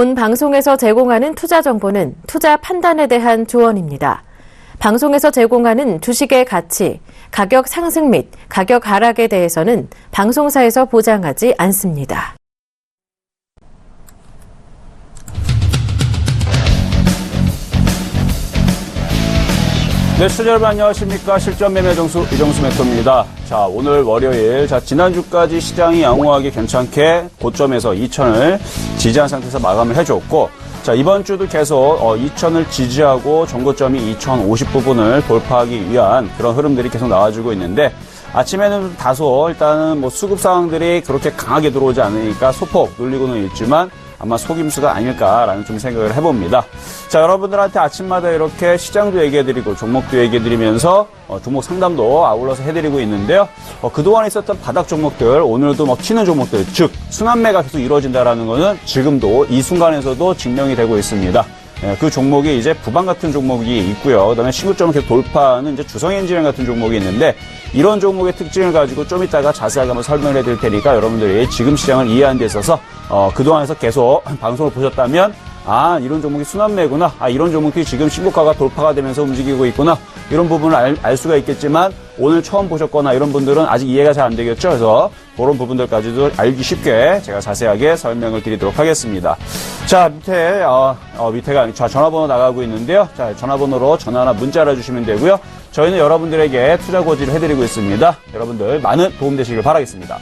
본 방송에서 제공하는 투자 정보는 투자 판단에 대한 조언입니다. 방송에서 제공하는 주식의 가치, 가격 상승 및 가격 하락에 대해서는 방송사에서 보장하지 않습니다. 네, 시청자 여러분 안녕하십니까. 실전 매매 정수 이정수 매토입니다. 자, 오늘 월요일. 자, 지난주까지 시장이 양호하게 괜찮게 고점에서 2,000을 지지한 상태에서 마감을 해줬고, 자, 이번 주도 계속 2,000을 지지하고 정고점이 2,050 부분을 돌파하기 위한 그런 흐름들이 계속 나와주고 있는데, 아침에는 다소 일단은 뭐 수급 상황들이 그렇게 강하게 들어오지 않으니까 소폭 눌리고는 있지만 아마 속임수가 아닐까라는 좀 생각을 해봅니다. 자, 여러분들한테 아침마다 이렇게 시장도 얘기해드리고 종목도 얘기해드리면서 종목 상담도 아울러서 해드리고 있는데요. 그동안 있었던 바닥 종목들, 오늘도 뭐 튀는 종목들, 즉 순환매가 계속 이루어진다라는 거는 지금도 이 순간에서도 증명이 되고 있습니다. 그 종목이 이제 부방 같은 종목이 있고요. 그다음에 신고점을 계속 돌파하는 이제 주성엔지니어링 같은 종목이 있는데, 이런 종목의 특징을 가지고 좀 이따가 자세하게 한번 설명을 해드릴 테니까 여러분들이 지금 시장을 이해하는 데 있어서 그동안에서 계속 방송을 보셨다면, 아, 이런 종목이 순환매구나, 아, 이런 종목이 지금 신고가가 돌파가 되면서 움직이고 있구나, 이런 부분을 알 수가 있겠지만, 오늘 처음 보셨거나 이런 분들은 아직 이해가 잘 안 되겠죠. 그래서 그런 부분들까지도 알기 쉽게 제가 자세하게 설명을 드리도록 하겠습니다. 자, 밑에가 아니고 전화번호 나가고 있는데요. 자, 전화번호로 전화나 문자를 주시면 되고요. 저희는 여러분들에게 투자 고지를 해드리고 있습니다. 여러분들 많은 도움 되시길 바라겠습니다.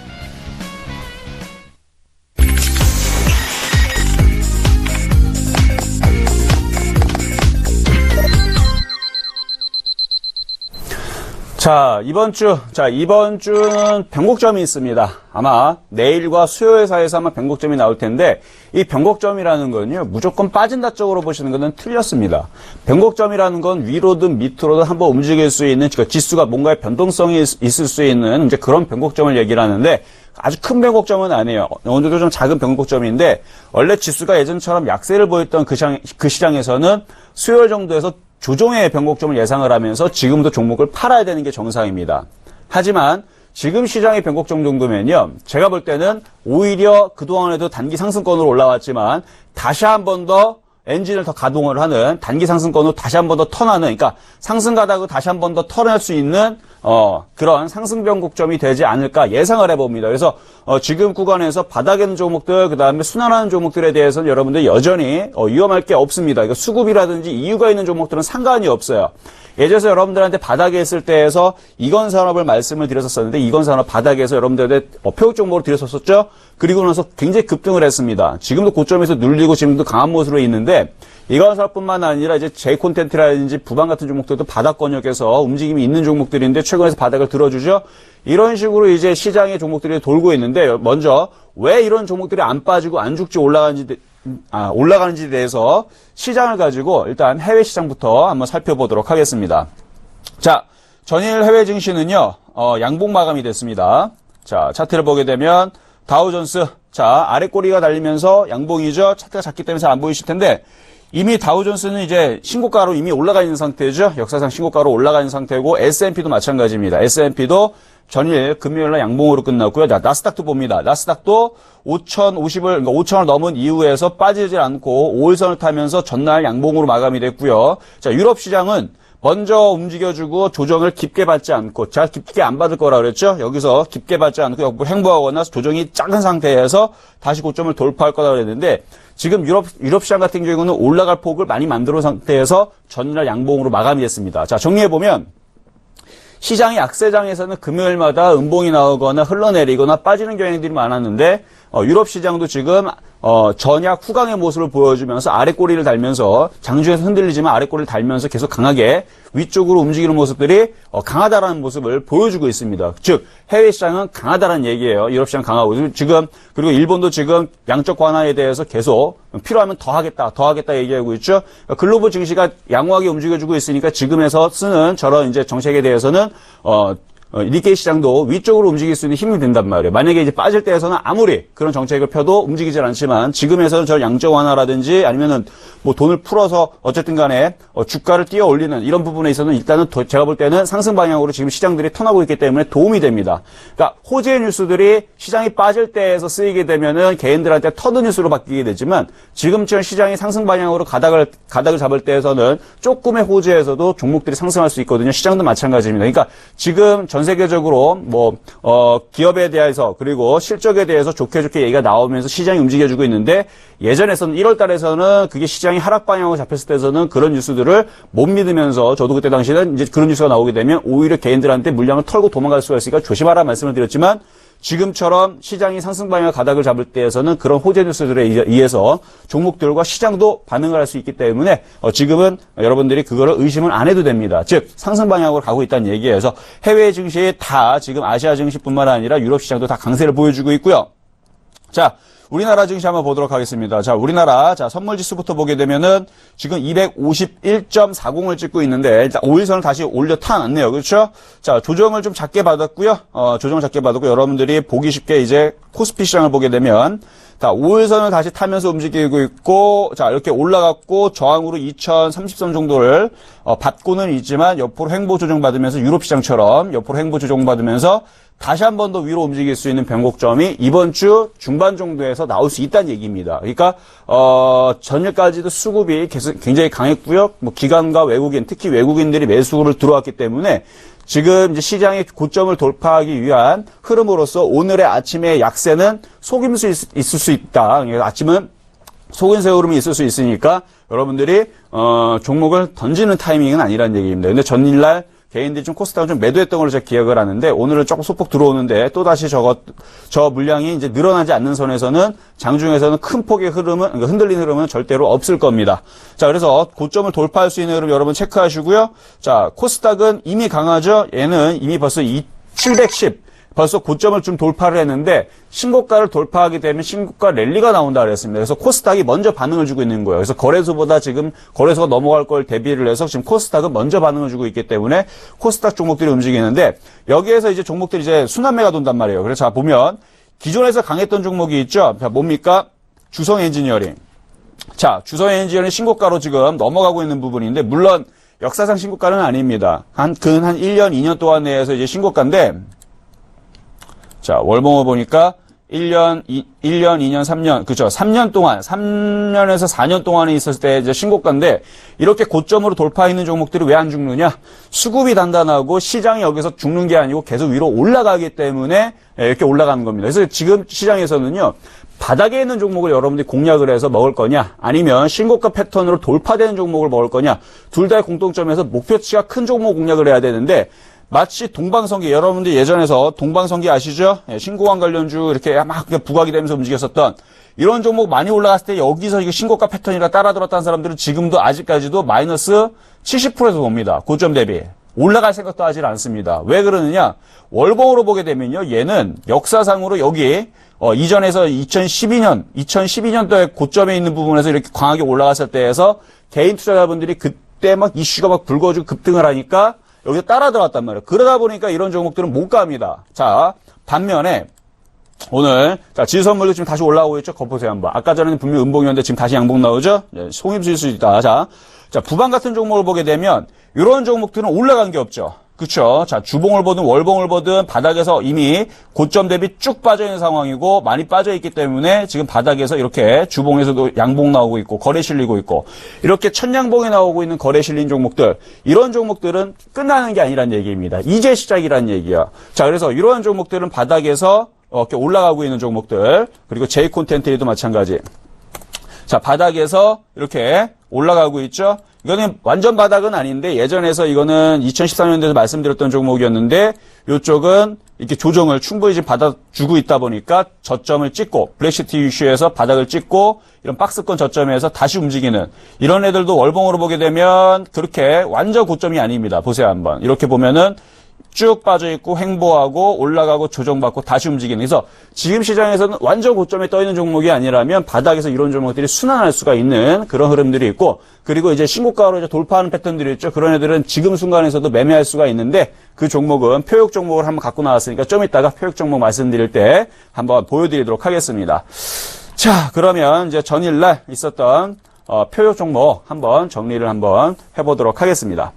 자, 이번 주는 변곡점이 있습니다. 아마 내일과 수요일 사이에서 아마 변곡점이 나올 텐데, 이 변곡점이라는 건요, 무조건 빠진다 쪽으로 보시는 것은 틀렸습니다. 변곡점이라는 건 위로든 밑으로든 한번 움직일 수 있는, 그러니까 지수가 뭔가의 변동성이 있을 수 있는 이제 그런 변곡점을 얘기를 하는데, 아주 큰 변곡점은 아니에요. 어느 정도 좀 작은 변곡점인데, 원래 지수가 예전처럼 약세를 보였던 그 시장에서는 수요일 정도에서 조정의 변곡점을 예상을 하면서 지금도 종목을 팔아야 되는 게 정상입니다. 하지만 지금 시장의 변곡점 정도면요, 제가 볼 때는 오히려 그동안에도 단기 상승권으로 올라왔지만 다시 한 번 더 엔진을 더 가동을 하는, 단기 상승권으로 다시 한 번 더 턴하는, 그러니까 상승 가다가 다시 한 번 더 턴할 수 있는 그런 상승 변곡점이 되지 않을까 예상을 해봅니다. 그래서 지금 구간에서 바닥에 있는 종목들, 그다음에 순환하는 종목들에 대해서는 여러분들 여전히 위험할 게 없습니다. 그러니까 수급이라든지 이유가 있는 종목들은 상관이 없어요. 예전에 여러분들한테 바닥에 있을 때에서 이건 산업을 말씀을 드렸었는데, 이건 산업 바닥에서 여러분들한테 표적 정보를 드렸었죠. 그리고 나서 굉장히 급등을 했습니다. 지금도 고점에서 눌리고 지금도 강한 모습으로 있는데, 이건 산업뿐만 아니라 이제 J콘텐트라든지 부방 같은 종목들도 바닥 권역에서 움직임이 있는 종목들인데 최근에서 바닥을 들어주죠. 이런 식으로 이제 시장의 종목들이 돌고 있는데, 먼저 왜 이런 종목들이 안 빠지고 안 죽지 올라가는지에 대해서 시장을 가지고 일단 해외 시장부터 한번 살펴보도록 하겠습니다. 자, 전일 해외 증시는요, 양봉 마감이 됐습니다. 자, 차트를 보게 되면 다우존스, 자, 아래 꼬리가 달리면서 양봉이죠. 차트가 작기 때문에 잘 안 보이실 텐데, 이미 다우존스는 이제 신고가로 이미 올라가 있는 상태죠. 역사상 신고가로 올라가 있는 상태고, S&P도 마찬가지입니다. S&P도 전일 금요일날 양봉으로 끝났고요. 자, 나스닥도 봅니다. 나스닥도 5,050을 넘은 이후에서 빠지질 않고 5일선을 타면서 전날 양봉으로 마감이 됐고요. 자, 유럽 시장은 먼저 움직여주고 조정을 깊게 받지 않고, 제가 깊게 안 받을 거라 그랬죠? 여기서 깊게 받지 않고 역으로 횡보하거나 조정이 작은 상태에서 다시 고점을 돌파할 거라 그랬는데, 지금 유럽 시장 같은 경우는 올라갈 폭을 많이 만들어 상태에서 전날 양봉으로 마감이 됐습니다. 자, 정리해보면, 시장의 약세장에서는 금요일마다 음봉이 나오거나 흘러내리거나 빠지는 경향들이 많았는데, 유럽 시장도 지금 전약 후강의 모습을 보여주면서 아래꼬리를 달면서, 장중에서 흔들리지만 아래꼬리를 달면서 계속 강하게 위쪽으로 움직이는 모습들이 강하다라는 모습을 보여주고 있습니다. 즉 해외 시장은 강하다라는 얘기예요. 유럽 시장 강하고 지금, 그리고 일본도 지금 양적 완화에 대해서 계속 필요하면 더 하겠다 얘기하고 있죠. 글로벌 증시가 양호하게 움직여주고 있으니까 지금에서 쓰는 저런 이제 정책에 대해서는 니케이 시장도 위쪽으로 움직일 수 있는 힘이 된단 말이에요. 만약에 이제 빠질 때에서는 아무리 그런 정책을 펴도 움직이질 않지만 지금에서는 저 양적 완화라든지 아니면은 뭐 돈을 풀어서 어쨌든 간에 주가를 띄어 올리는 이런 부분에 있어서는 일단은 제가 볼 때는 상승 방향으로 지금 시장들이 턴하고 있기 때문에 도움이 됩니다. 그러니까 호재의 뉴스들이 시장이 빠질 때에서 쓰이게 되면은 개인들한테 터드 뉴스로 바뀌게 되지만 지금처럼 시장이 상승 방향으로 가닥을 잡을 때에서는 조금의 호재에서도 종목들이 상승할 수 있거든요. 시장도 마찬가지입니다. 그러니까 지금 전 세계적으로 기업에 대해서 그리고 실적에 대해서 좋게 얘기가 나오면서 시장이 움직여주고 있는데 예전에서는 1월 달에서는 그게 시장이 하락 방향으로 잡혔을 때에서는 그런 뉴스들을 못 믿으면서 저도 그때 당시에는 이제 그런 뉴스가 나오게 되면 오히려 개인들한테 물량을 털고 도망갈 수가 있으니까 조심하라 말씀을 드렸지만 지금처럼 시장이 상승 방향 가닥을 잡을 때에서는 그런 호재 뉴스들에 의해서 종목들과 시장도 반응을 할 수 있기 때문에 지금은 여러분들이 그거를 의심을 안 해도 됩니다. 즉 상승 방향으로 가고 있다는 얘기에서 해외 증시 다 지금 아시아 증시뿐만 아니라 유럽 시장도 다 강세를 보여주고 있고요. 자, 우리나라 증시 한번 보도록 하겠습니다. 자, 우리나라, 선물 지수부터 보게 되면은 지금 251.40을 찍고 있는데, 일단 5일선을 다시 올려 타놨네요. 그렇죠? 자, 조정을 좀 작게 받았고요. 조정 작게 받았고, 여러분들이 보기 쉽게 이제 코스피 시장을 보게 되면, 자, 5일선을 다시 타면서 움직이고 있고, 자, 이렇게 올라갔고, 저항으로 2030선 정도를, 받고는 있지만, 옆으로 횡보 조정 받으면서, 유럽 시장처럼 옆으로 횡보 조정 받으면서, 다시 한 번 더 위로 움직일 수 있는 변곡점이 이번 주 중반 정도에서 나올 수 있다는 얘기입니다. 그러니까 전일까지도 수급이 계속 굉장히 강했고요. 뭐 기관과 외국인, 특히 외국인들이 매수를 들어왔기 때문에 지금 이제 시장의 고점을 돌파하기 위한 흐름으로서 오늘의 아침의 약세는 속임수 있을 수 있다. 그러니까 아침은 속임수 흐름이 있을 수 있으니까 여러분들이 종목을 던지는 타이밍은 아니라는 얘기입니다. 근데 전일날 개인들이 좀 코스닥을 좀 매도했던 걸로 제가 기억을 하는데 오늘은 조금 소폭 들어오는데 또다시 저 물량이 이제 늘어나지 않는 선에서는 장중에서는 큰 폭의 흐름은, 그러니까 흔들리는 흐름은 절대로 없을 겁니다. 자, 그래서 고점을 돌파할 수 있는 흐름 여러분 체크하시고요. 자, 코스닥은 이미 강하죠? 얘는 이미 벌써 710. 벌써 고점을 좀 돌파를 했는데 신고가를 돌파하게 되면 신고가 랠리가 나온다 그랬습니다. 그래서 코스닥이 먼저 반응을 주고 있는 거예요. 그래서 거래소보다 지금 거래소가 넘어갈 걸 대비를 해서 지금 코스닥은 먼저 반응을 주고 있기 때문에 코스닥 종목들이 움직이는데 여기에서 이제 종목들이 이제 순환매가 돈단 말이에요. 그래서 자, 보면 기존에서 강했던 종목이 있죠. 자, 뭡니까? 주성 엔지니어링. 자, 주성 엔지니어링 신고가로 지금 넘어가고 있는 부분인데 물론 역사상 신고가는 아닙니다. 한 1년, 2년 동안 내에서 이제 신고가인데 자, 월봉을 보니까 1년, 2년, 3년, 그죠? 3년 동안, 3년에서 4년 동안에 있었을 때 이제 신고가인데, 이렇게 고점으로 돌파했는 종목들이 왜 안 죽느냐? 수급이 단단하고 시장이 여기서 죽는 게 아니고 계속 위로 올라가기 때문에 이렇게 올라가는 겁니다. 그래서 지금 시장에서는요, 바닥에 있는 종목을 여러분들이 공략을 해서 먹을 거냐, 아니면 신고가 패턴으로 돌파되는 종목을 먹을 거냐, 둘 다의 공통점에서 목표치가 큰 종목 공략을 해야 되는데, 마치 동방성기, 여러분들 예전에서 동방성기 아시죠? 신고관 관련주 이렇게 막 부각이 되면서 움직였었던 이런 종목 많이 올라갔을 때 여기서 이거 신고가 패턴이라 따라 들었다는 사람들은 지금도 아직까지도 마이너스 70%에서 봅니다. 고점 대비. 올라갈 생각도 하질 않습니다. 왜 그러느냐? 월봉으로 보게 되면요. 얘는 역사상으로 여기 이전에서 2012년도에 고점에 있는 부분에서 이렇게 강하게 올라갔을 때에서 개인 투자자분들이 그때 막 이슈가 막 불거지고 급등을 하니까 여기서 따라 들어왔단 말이에요. 그러다 보니까 이런 종목들은 못 갑니다. 자, 반면에 오늘 지수선물도 지금 다시 올라오고 있죠. 거 보세요 한번. 아까 전에는 분명 음봉이었는데 지금 다시 양봉 나오죠. 송입수일 수 있다. 자, 부방 같은 종목을 보게 되면 이런 종목들은 올라간 게 없죠. 그렇죠. 자, 주봉을 보든 월봉을 보든 바닥에서 이미 고점 대비 쭉 빠져 있는 상황이고 많이 빠져 있기 때문에 지금 바닥에서 이렇게 주봉에서도 양봉 나오고 있고 거래 실리고 있고 이렇게 천양봉이 나오고 있는 거래 실린 종목들, 이런 종목들은 끝나는 게 아니란 얘기입니다. 이제 시작이란 얘기야. 자, 그래서 이러한 종목들은 바닥에서 이렇게 올라가고 있는 종목들, 그리고 제이 콘텐츠도 마찬가지. 자, 바닥에서 이렇게 올라가고 있죠. 이거는 완전 바닥은 아닌데 예전에서 이거는 2014년도에서 말씀드렸던 종목이었는데 이쪽은 이렇게 조정을 충분히 지금 받아주고 있다 보니까 저점을 찍고 브렉시트 이슈에서 바닥을 찍고 이런 박스권 저점에서 다시 움직이는 이런 애들도 월봉으로 보게 되면 그렇게 완전 고점이 아닙니다. 보세요 한번. 이렇게 보면은 쭉 빠져 있고 횡보하고 올라가고 조정받고 다시 움직이는. 그래서 지금 시장에서는 완전 고점에 떠 있는 종목이 아니라면 바닥에서 이런 종목들이 순환할 수가 있는 그런 흐름들이 있고, 그리고 이제 신고가로 이제 돌파하는 패턴들이 있죠. 그런 애들은 지금 순간에서도 매매할 수가 있는데, 그 종목은 표역 종목을 한번 갖고 나왔으니까 좀 이따가 표역 종목 말씀드릴 때 한번 보여드리도록 하겠습니다. 자, 그러면 이제 전일날 있었던 표역 종목 한번 정리를 한번 해보도록 하겠습니다.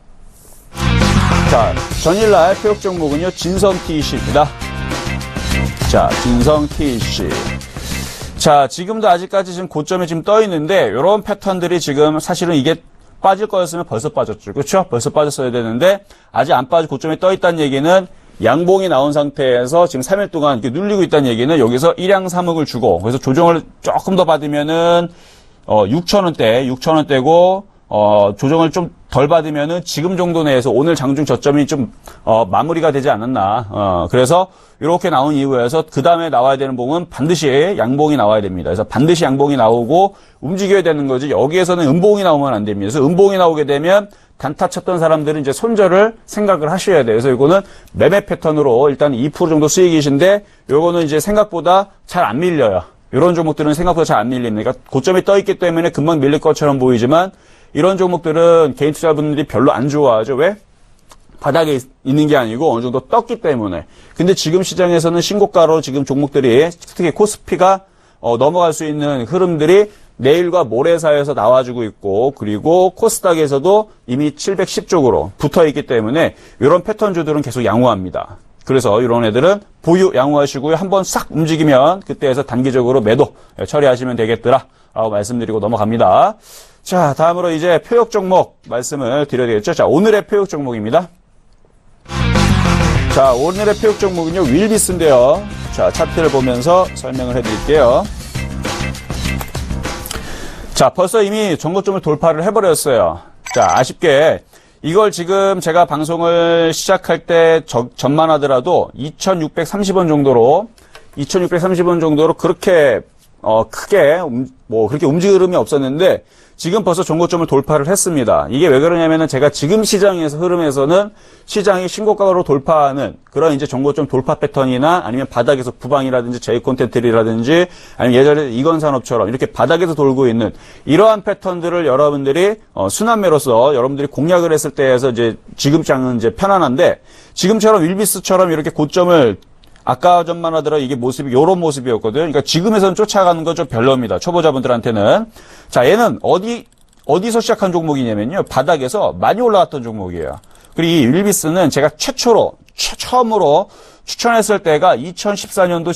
자, 전일날 표역 종목은요, 진성 TEC입니다. 자, 진성 TEC. 자, 지금도 아직까지 지금 고점에 지금 떠 있는데, 이런 패턴들이 지금 사실은 이게 빠질 거였으면 벌써 빠졌죠. 그렇죠? 벌써 빠졌어야 되는데, 아직 안 빠지고 고점에 떠 있다는 얘기는 양봉이 나온 상태에서 지금 3일 동안 이렇게 눌리고 있다는 얘기는 여기서 일양 삼흑을 주고, 그래서 조정을 조금 더 받으면은, 6,000원대고, 조정을 좀 덜 받으면은 지금 정도 내에서 오늘 장중 저점이 좀, 마무리가 되지 않았나. 그래서 이렇게 나온 이후에서 그 다음에 나와야 되는 봉은 반드시 양봉이 나와야 됩니다. 그래서 반드시 양봉이 나오고 움직여야 되는 거지. 여기에서는 음봉이 나오면 안 됩니다. 그래서 음봉이 나오게 되면 단타 쳤던 사람들은 이제 손절을 생각을 하셔야 돼요. 그래서 이거는 매매 패턴으로 일단 2% 정도 수익이신데, 요거는 이제 생각보다 잘 안 밀려요. 이런 종목들은 생각보다 잘 안 밀립니다. 그러니까 고점이 떠 있기 때문에 금방 밀릴 것처럼 보이지만, 이런 종목들은 개인 투자분들이 별로 안 좋아하죠. 왜? 바닥에 있는 게 아니고 어느 정도 떴기 때문에. 근데 지금 시장에서는 신고가로 지금 종목들이, 특히 코스피가 넘어갈 수 있는 흐름들이 내일과 모레 사이에서 나와주고 있고, 그리고 코스닥에서도 이미 710쪽으로 붙어 있기 때문에 이런 패턴주들은 계속 양호합니다. 그래서 이런 애들은 보유 양호하시고요. 한번 싹 움직이면 그때에서 단기적으로 매도 처리하시면 되겠더라 라고 말씀드리고 넘어갑니다. 자, 다음으로 이제 표역 종목 말씀을 드려야 되겠죠. 자, 오늘의 표역 종목입니다. 자, 오늘의 표역 종목은요, 윌비스인데요. 자, 차트를 보면서 설명을 해드릴게요. 자, 벌써 이미 전고점을 돌파를 해버렸어요. 자, 아쉽게 이걸 지금 제가 방송을 시작할 때 전만하더라도 2,630원 정도로 그렇게 크게 그렇게 움직일 흐름이 없었는데, 지금 벌써 전고점을 돌파를 했습니다. 이게 왜 그러냐면은 제가 지금 시장에서 흐름에서는 시장이 신고가로 돌파하는 그런 이제 전고점 돌파 패턴이나 아니면 바닥에서 부방이라든지 J콘텐트리라든지 아니면 예전에 이건산업처럼 이렇게 바닥에서 돌고 있는 이러한 패턴들을 여러분들이 순환매로서 여러분들이 공략을 했을 때에서 이제 지금 장은 이제 편안한데, 지금처럼 윌비스처럼 이렇게 고점을 아까 전만 하더라 이게 모습이 요런 모습이었거든요. 그러니까 지금에서는 쫓아가는 건 좀 별로입니다. 초보자분들한테는. 자, 얘는 어디서 시작한 종목이냐면요, 바닥에서 많이 올라왔던 종목이에요. 그리고 이 윌비스는 제가 처음으로 추천했을 때가 2014년도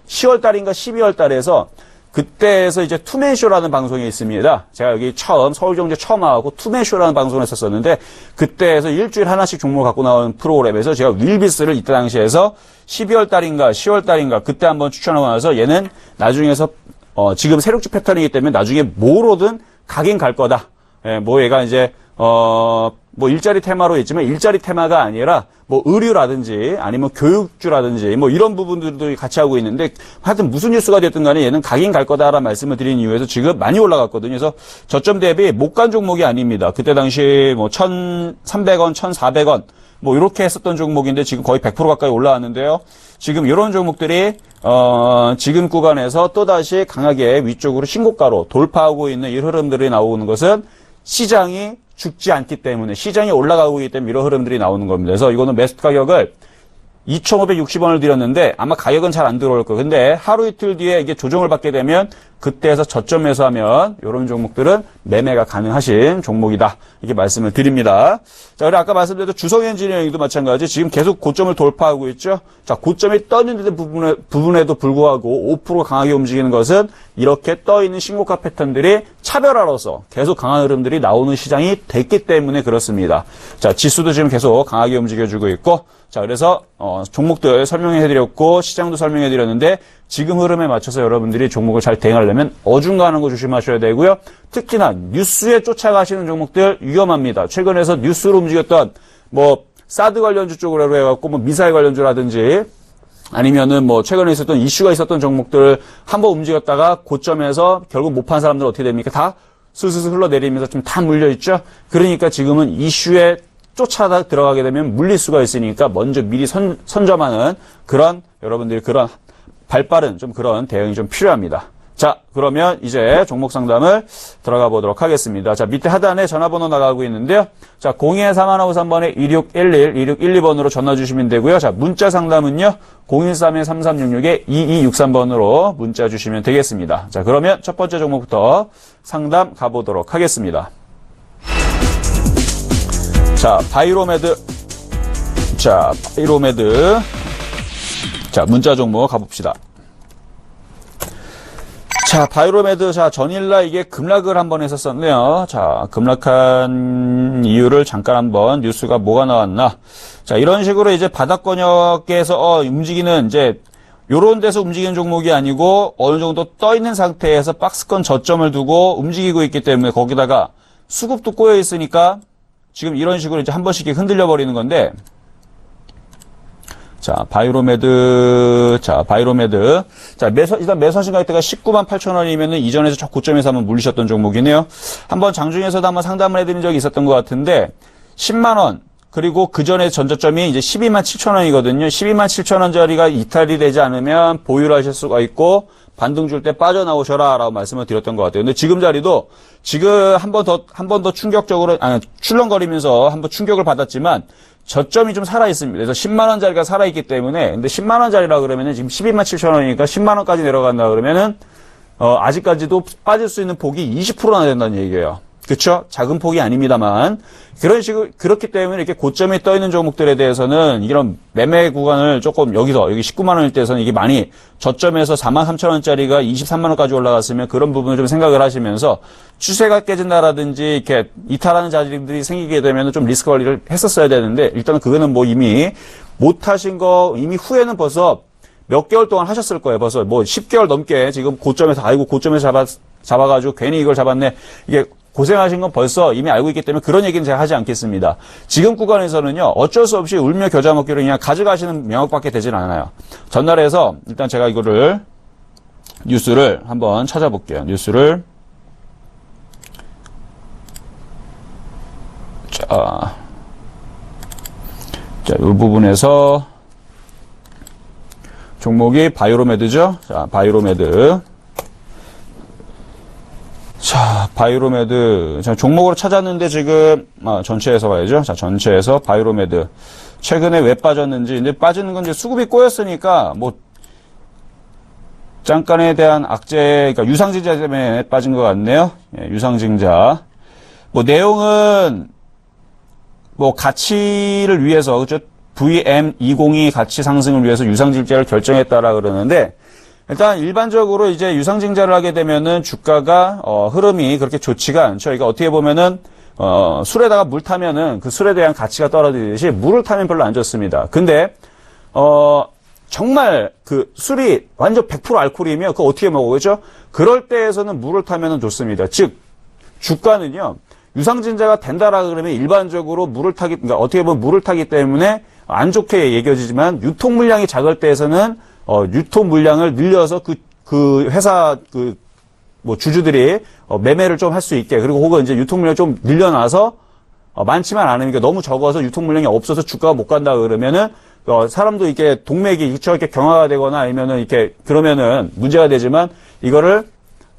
10월 달인가 12월 달에서, 그때에서 이제 투맨쇼라는 방송이 있습니다. 제가 여기 서울경제 처음 와갖고 투맨쇼라는 방송을 했었었는데, 그때에서 일주일 하나씩 종목을 갖고 나오는 프로그램에서 제가 윌비스를 이때 당시에서 12월 달인가 10월 달인가 그때 한번 추천하고 나서, 얘는 나중에서 지금 세력주 패턴이기 때문에 나중에 뭐로든 가긴 갈 거다. 예, 얘가 이제 일자리 테마로 있지만 일자리 테마가 아니라 의류라든지 아니면 교육주라든지 이런 부분들도 같이 하고 있는데, 하여튼 무슨 뉴스가 됐든 간에 얘는 가긴 갈 거다라는 말씀을 드린 이유에서 지금 많이 올라갔거든요. 그래서 저점 대비 못 간 종목이 아닙니다. 그때 당시 1,300원, 1,400원 이렇게 했었던 종목인데 지금 거의 100% 가까이 올라왔는데요. 지금 이런 종목들이 지금 구간에서 또다시 강하게 위쪽으로 신고가로 돌파하고 있는 이 흐름들이 나오는 것은 시장이 죽지 않기 때문에, 시장이 올라가고 있기 때문에 이런 흐름들이 나오는 겁니다. 그래서 이거는 매수 가격을 2,560원을 드렸는데 아마 가격은 잘 안 들어올 거예요. 근데 하루 이틀 뒤에 이게 조정을 받게 되면 그때에서 저점 매수하면 이런 종목들은 매매가 가능하신 종목이다, 이렇게 말씀을 드립니다. 자, 그리고 아까 말씀드렸던 주성 엔지니어링도 마찬가지, 지금 계속 고점을 돌파하고 있죠. 자, 고점이 떠 있는 부분에도 불구하고 5% 강하게 움직이는 것은 이렇게 떠 있는 신고가 패턴들이 차별화로서 계속 강한 흐름들이 나오는 시장이 됐기 때문에 그렇습니다. 자, 지수도 지금 계속 강하게 움직여주고 있고, 자, 그래서 종목들 설명해드렸고 시장도 설명해드렸는데, 지금 흐름에 맞춰서 여러분들이 종목을 잘 대응하려면 어중간한 거 조심하셔야 되고요. 특히나 뉴스에 쫓아가시는 종목들 위험합니다. 최근에서 뉴스로 움직였던 사드 관련주 쪽으로 해갖고 미사일 관련주라든지 아니면은 최근에 있었던 이슈가 있었던 종목들 한번 움직였다가 고점에서 결국 못 판 사람들은 어떻게 됩니까? 다 슬슬 흘러내리면서 좀 다 물려있죠. 그러니까 지금은 이슈에 쫓아 들어가게 되면 물릴 수가 있으니까 먼저 미리 선점하는 그런 여러분들이 그런 발빠른 좀 그런 대응이 좀 필요합니다. 자, 그러면 이제 종목 상담을 들어가 보도록 하겠습니다. 자, 밑에 하단에 전화번호 나가고 있는데요. 자, 02-3153번에 2612번으로 전화 주시면 되고요. 자, 문자 상담은요. 013-3366-2263번으로 문자 주시면 되겠습니다. 자, 그러면 첫 번째 종목부터 상담 가보도록 하겠습니다. 자, 바이로메드. 자, 바이로메드. 자, 문자 종목 가봅시다. 자, 바이로메드. 자, 전일날 이게 급락을 한번 했었었네요. 자, 급락한 이유를 잠깐 한번 뉴스가 뭐가 나왔나. 자, 이런 식으로 이제 바닥권역에서 움직이는 이제 요런 데서 움직이는 종목이 아니고 어느 정도 떠 있는 상태에서 박스권 저점을 두고 움직이고 있기 때문에 거기다가 수급도 꼬여 있으니까 지금 이런 식으로 이제 한 번씩 흔들려 버리는 건데. 자, 바이로메드. 자, 바이로메드. 자, 일단 매수하신 가격대가 198,000원이면은 이전에서 저 고점에서 한번 물리셨던 종목이네요. 한번 장중에서도 한번 상담을 해드린 적이 있었던 것 같은데, 10만원. 그리고 그 전에 전저점이 이제 127,000원이거든요. 127,000원짜리가 이탈이 되지 않으면 보유를 하실 수가 있고, 반등 줄 때 빠져나오셔라 라고 말씀을 드렸던 것 같아요. 근데 지금 자리도 지금 한 번 더 충격적으로, 출렁거리면서 한번 충격을 받았지만, 저점이 좀 살아있습니다. 그래서 10만원짜리가 살아있기 때문에, 근데 10만원짜리라 그러면은 지금 127,000원이니까 10만원까지 내려간다 그러면은, 아직까지도 빠질 수 있는 폭이 20%나 된다는 얘기예요. 그쵸? 작은 폭이 아닙니다만. 그런 식으로, 그렇기 때문에 이렇게 고점에 떠 있는 종목들에 대해서는 이런 매매 구간을 조금 여기 19만원일 때에서는 이게 많이 저점에서 43,000원짜리가 23만원까지 올라갔으면 그런 부분을 좀 생각을 하시면서 추세가 깨진다라든지 이렇게 이탈하는 자질들이 생기게 되면 좀 리스크 관리를 했었어야 되는데 일단은 그거는 뭐 이미 못하신 거 이미 후에는 벌써 몇 개월 동안 하셨을 거예요. 벌써 뭐 10개월 넘게 지금 고점에서 아이고 고점에서 잡아가지고 괜히 이걸 잡았네. 이게 고생하신 건 벌써 이미 알고 있기 때문에 그런 얘기는 제가 하지 않겠습니다. 지금 구간에서는요, 어쩔 수 없이 울며 겨자 먹기로 그냥 가져가시는 명목밖에 되진 않아요. 전날에서 일단 제가 이거를, 뉴스를 한번 찾아볼게요. 뉴스를. 자, 이 부분에서 종목이 바이로메드죠. 자, 바이로메드. 자, 바이로메드. 자, 종목으로 찾았는데 지금, 전체에서 봐야죠. 자, 전체에서 바이로메드. 최근에 왜 빠졌는지, 근데 빠지는 건 이제 수급이 꼬였으니까, 뭐, 잠깐에 대한 악재, 그러니까 유상증자 때문에 빠진 것 같네요. 예, 유상증자. 뭐, 내용은, 뭐, 가치를 위해서, 그죠? VM202 가치 상승을 위해서 유상증자를 결정했다라 그러는데, 일단 일반적으로 이제 유상증자를 하게 되면은 주가가 흐름이 그렇게 좋지가 않죠. 그러니까 어떻게 보면은 술에다가 물 타면은 그 술에 대한 가치가 떨어지듯이 물을 타면 별로 안 좋습니다. 근데 정말 그 술이 완전 100% 알코올이면 그거 어떻게 먹어야죠? 그럴 때에서는 물을 타면은 좋습니다. 즉 주가는요. 유상증자가 된다라 그러면 일반적으로 그러니까 어떻게 보면 물을 타기 때문에 안 좋게 얘기해지지만 유통 물량이 작을 때에서는 유통 물량을 늘려서 그 회사 뭐 주주들이 매매를 좀 할 수 있게 그리고 혹은 이제 유통 물량 좀 늘려놔서 많지만 않으니까 너무 적어서 유통 물량이 없어서 주가가 못 간다 그러면은 사람도 이렇게 동맥이 이렇게 경화가 되거나 아니면은 이렇게 그러면은 문제가 되지만 이거를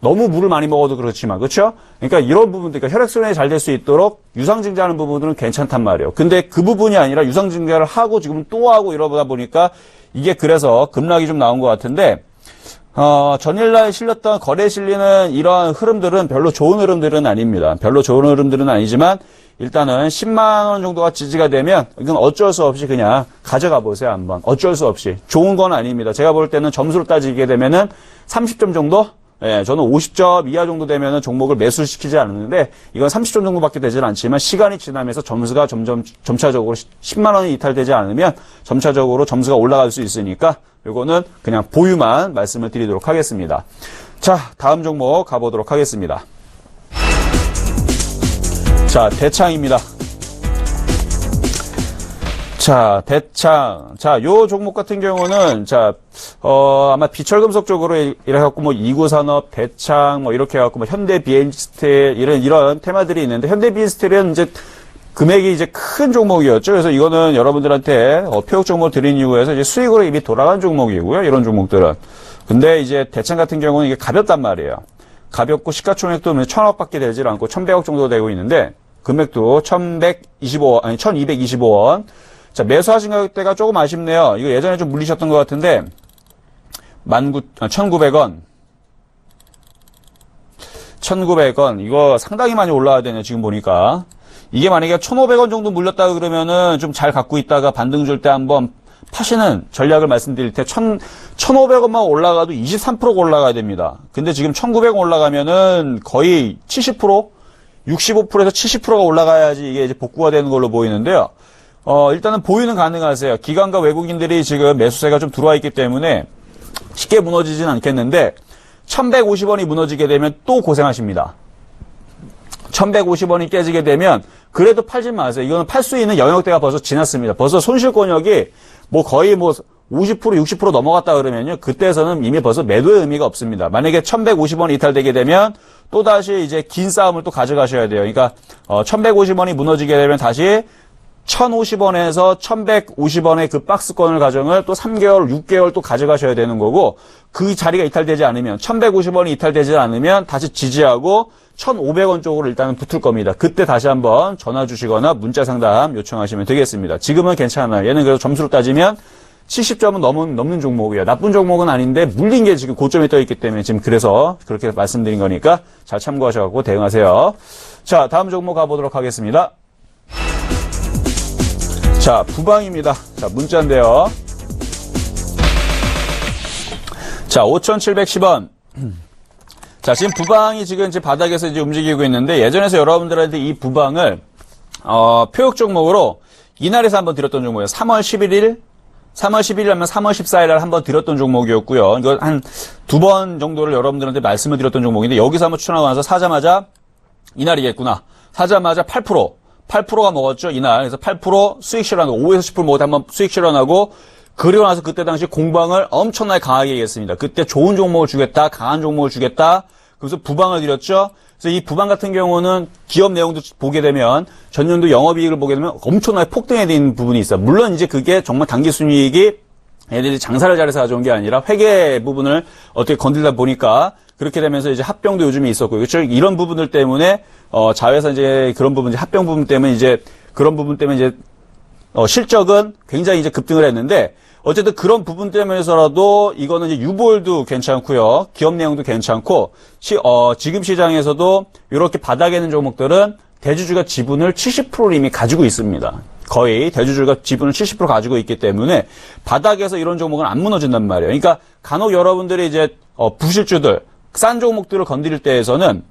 너무 물을 많이 먹어도 그렇지만 그렇죠? 그러니까 이런 부분들 그러니까 혈액순환이 잘 될 수 있도록 유상증자하는 부분들은 괜찮단 말이에요. 근데 그 부분이 아니라 유상증자를 하고 지금 또 하고 이러다 보니까 이게 그래서 급락이 좀 나온 것 같은데 전일날 실렸던 거래에 실리는 이러한 흐름들은 별로 좋은 흐름들은 아닙니다. 별로 좋은 흐름들은 아니지만 일단은 10만 원 정도가 지지가 되면 이건 어쩔 수 없이 그냥 가져가 보세요 한번. 어쩔 수 없이 좋은 건 아닙니다. 제가 볼 때는 점수를 따지게 되면은 30점 정도? 예, 저는 50점 이하 정도 되면은 종목을 매수시키지 않는데 이건 30점 정도밖에 되지는 않지만 시간이 지나면서 점수가 점차적으로 10만 원이 이탈되지 않으면 점차적으로 점수가 올라갈 수 있으니까 요거는 그냥 보유만 말씀을 드리도록 하겠습니다. 자, 다음 종목 가보도록 하겠습니다. 자, 대창입니다. 자, 대창. 자, 요 종목 같은 경우는, 자, 아마 비철금속 쪽으로 이래갖고 뭐 이구산업, 대창, 뭐 이렇게 해갖고 뭐 현대 비엔스틸, 이런 테마들이 있는데, 현대 비엔스틸은 이제 금액이 이제 큰 종목이었죠. 그래서 이거는 여러분들한테 표역 종목을 드린 이유에서 이제 수익으로 이미 돌아간 종목이고요. 이런 종목들은. 근데 이제 대창 같은 경우는 이게 가볍단 말이에요. 가볍고 시가총액도 1,000억밖에 되질 않고 1,100억 정도 되고 있는데 금액도 1,225원. 자, 매수하신 가격대가 조금 아쉽네요. 이거 예전에 좀 물리셨던 것 같은데 1,900원. 1,900원. 이거 상당히 많이 올라와야 되네요. 지금 보니까. 이게 만약에 1,500원 정도 물렸다 그러면은 좀 잘 갖고 있다가 반등 줄 때 한번 파시는 전략을 말씀드릴 때 1,500원만 올라가도 23%가 올라가야 됩니다. 근데 지금 1,900원 올라가면은 거의 70%, 65%에서 70%가 올라가야지 이게 이제 복구가 되는 걸로 보이는데요. 일단은 보유는 가능하세요. 기관과 외국인들이 지금 매수세가 좀 들어와 있기 때문에 쉽게 무너지진 않겠는데 1,150원이 무너지게 되면 또 고생하십니다. 1,150원이 깨지게 되면 그래도 팔지 마세요. 이거는 팔 수 있는 영역대가 벌써 지났습니다. 벌써 손실권역이 거의 50%, 60% 넘어갔다 그러면요. 그때에서는 이미 벌써 매도의 의미가 없습니다. 만약에 1,150원이 이탈되게 되면 또다시 이제 긴 싸움을 또 가져가셔야 돼요. 그러니까 1,150원이 무너지게 되면 다시 1,050원에서 1,150원의 그 박스권을 가정을 또 3개월, 6개월 또 가져가셔야 되는 거고 그 자리가 이탈되지 않으면 1,150원이 이탈되지 않으면 다시 지지하고 1,500원 쪽으로 일단은 붙을 겁니다. 그때 다시 한번 전화 주시거나 문자 상담 요청하시면 되겠습니다. 지금은 괜찮아요. 얘는 그래도 점수로 따지면 70점은 넘는 종목이에요. 나쁜 종목은 아닌데 물린 게 지금 고점에 떠 있기 때문에 지금 그래서 그렇게 말씀드린 거니까 잘 참고하셔서 대응하세요. 자, 다음 종목 가보도록 하겠습니다. 자, 부방입니다. 자, 문자인데요. 자, 5,710원. 자, 지금 부방이 지금 이제 바닥에서 이제 움직이고 있는데 예전에서 여러분들한테 이 부방을 표역 종목으로 이날에서 한번 드렸던 종목이에요. 3월 11일 하면 3월 14일 날 한번 드렸던 종목이었고요. 이거 한 두 번 정도를 여러분들한테 말씀을 드렸던 종목인데 여기서 한번 추천하고 나서 사자마자 이날이겠구나. 사자마자 8%가 먹었죠, 이날. 그래서 8% 수익 실현하고 5에서 10% 먹었다 한번 수익 실현하고 그리고 나서 그때 당시 공방을 엄청나게 강하게 얘기했습니다. 그때 좋은 종목을 주겠다, 강한 종목을 주겠다. 그래서 부방을 드렸죠. 그래서 이 부방 같은 경우는 기업 내용도 보게 되면 전년도 영업이익을 보게 되면 엄청나게 폭등해 있는 부분이 있어요. 물론 이제 그게 정말 단기 순이익이 얘네들이 장사를 잘해서 가져온 게 아니라 회계 부분을 어떻게 건들다 보니까 그렇게 되면서 이제 합병도 요즘에 있었고, 그렇죠? 이런 부분들 때문에, 자회사 이제 그런 부분, 이제 합병 부분 때문에 이제 그런 부분 때문에 이제, 실적은 굉장히 이제 급등을 했는데, 어쨌든 그런 부분 때문에서라도 이거는 이제 유보율도 괜찮고요. 기업 내용도 괜찮고, 지금 시장에서도 이렇게 바닥에 있는 종목들은 대주주가 지분을 70%를 이미 가지고 있습니다. 거의 대주주가 지분을 70% 가지고 있기 때문에 바닥에서 이런 종목은 안 무너진단 말이에요. 그러니까 간혹 여러분들이 이제 부실주들, 싼 종목들을 건드릴 때에서는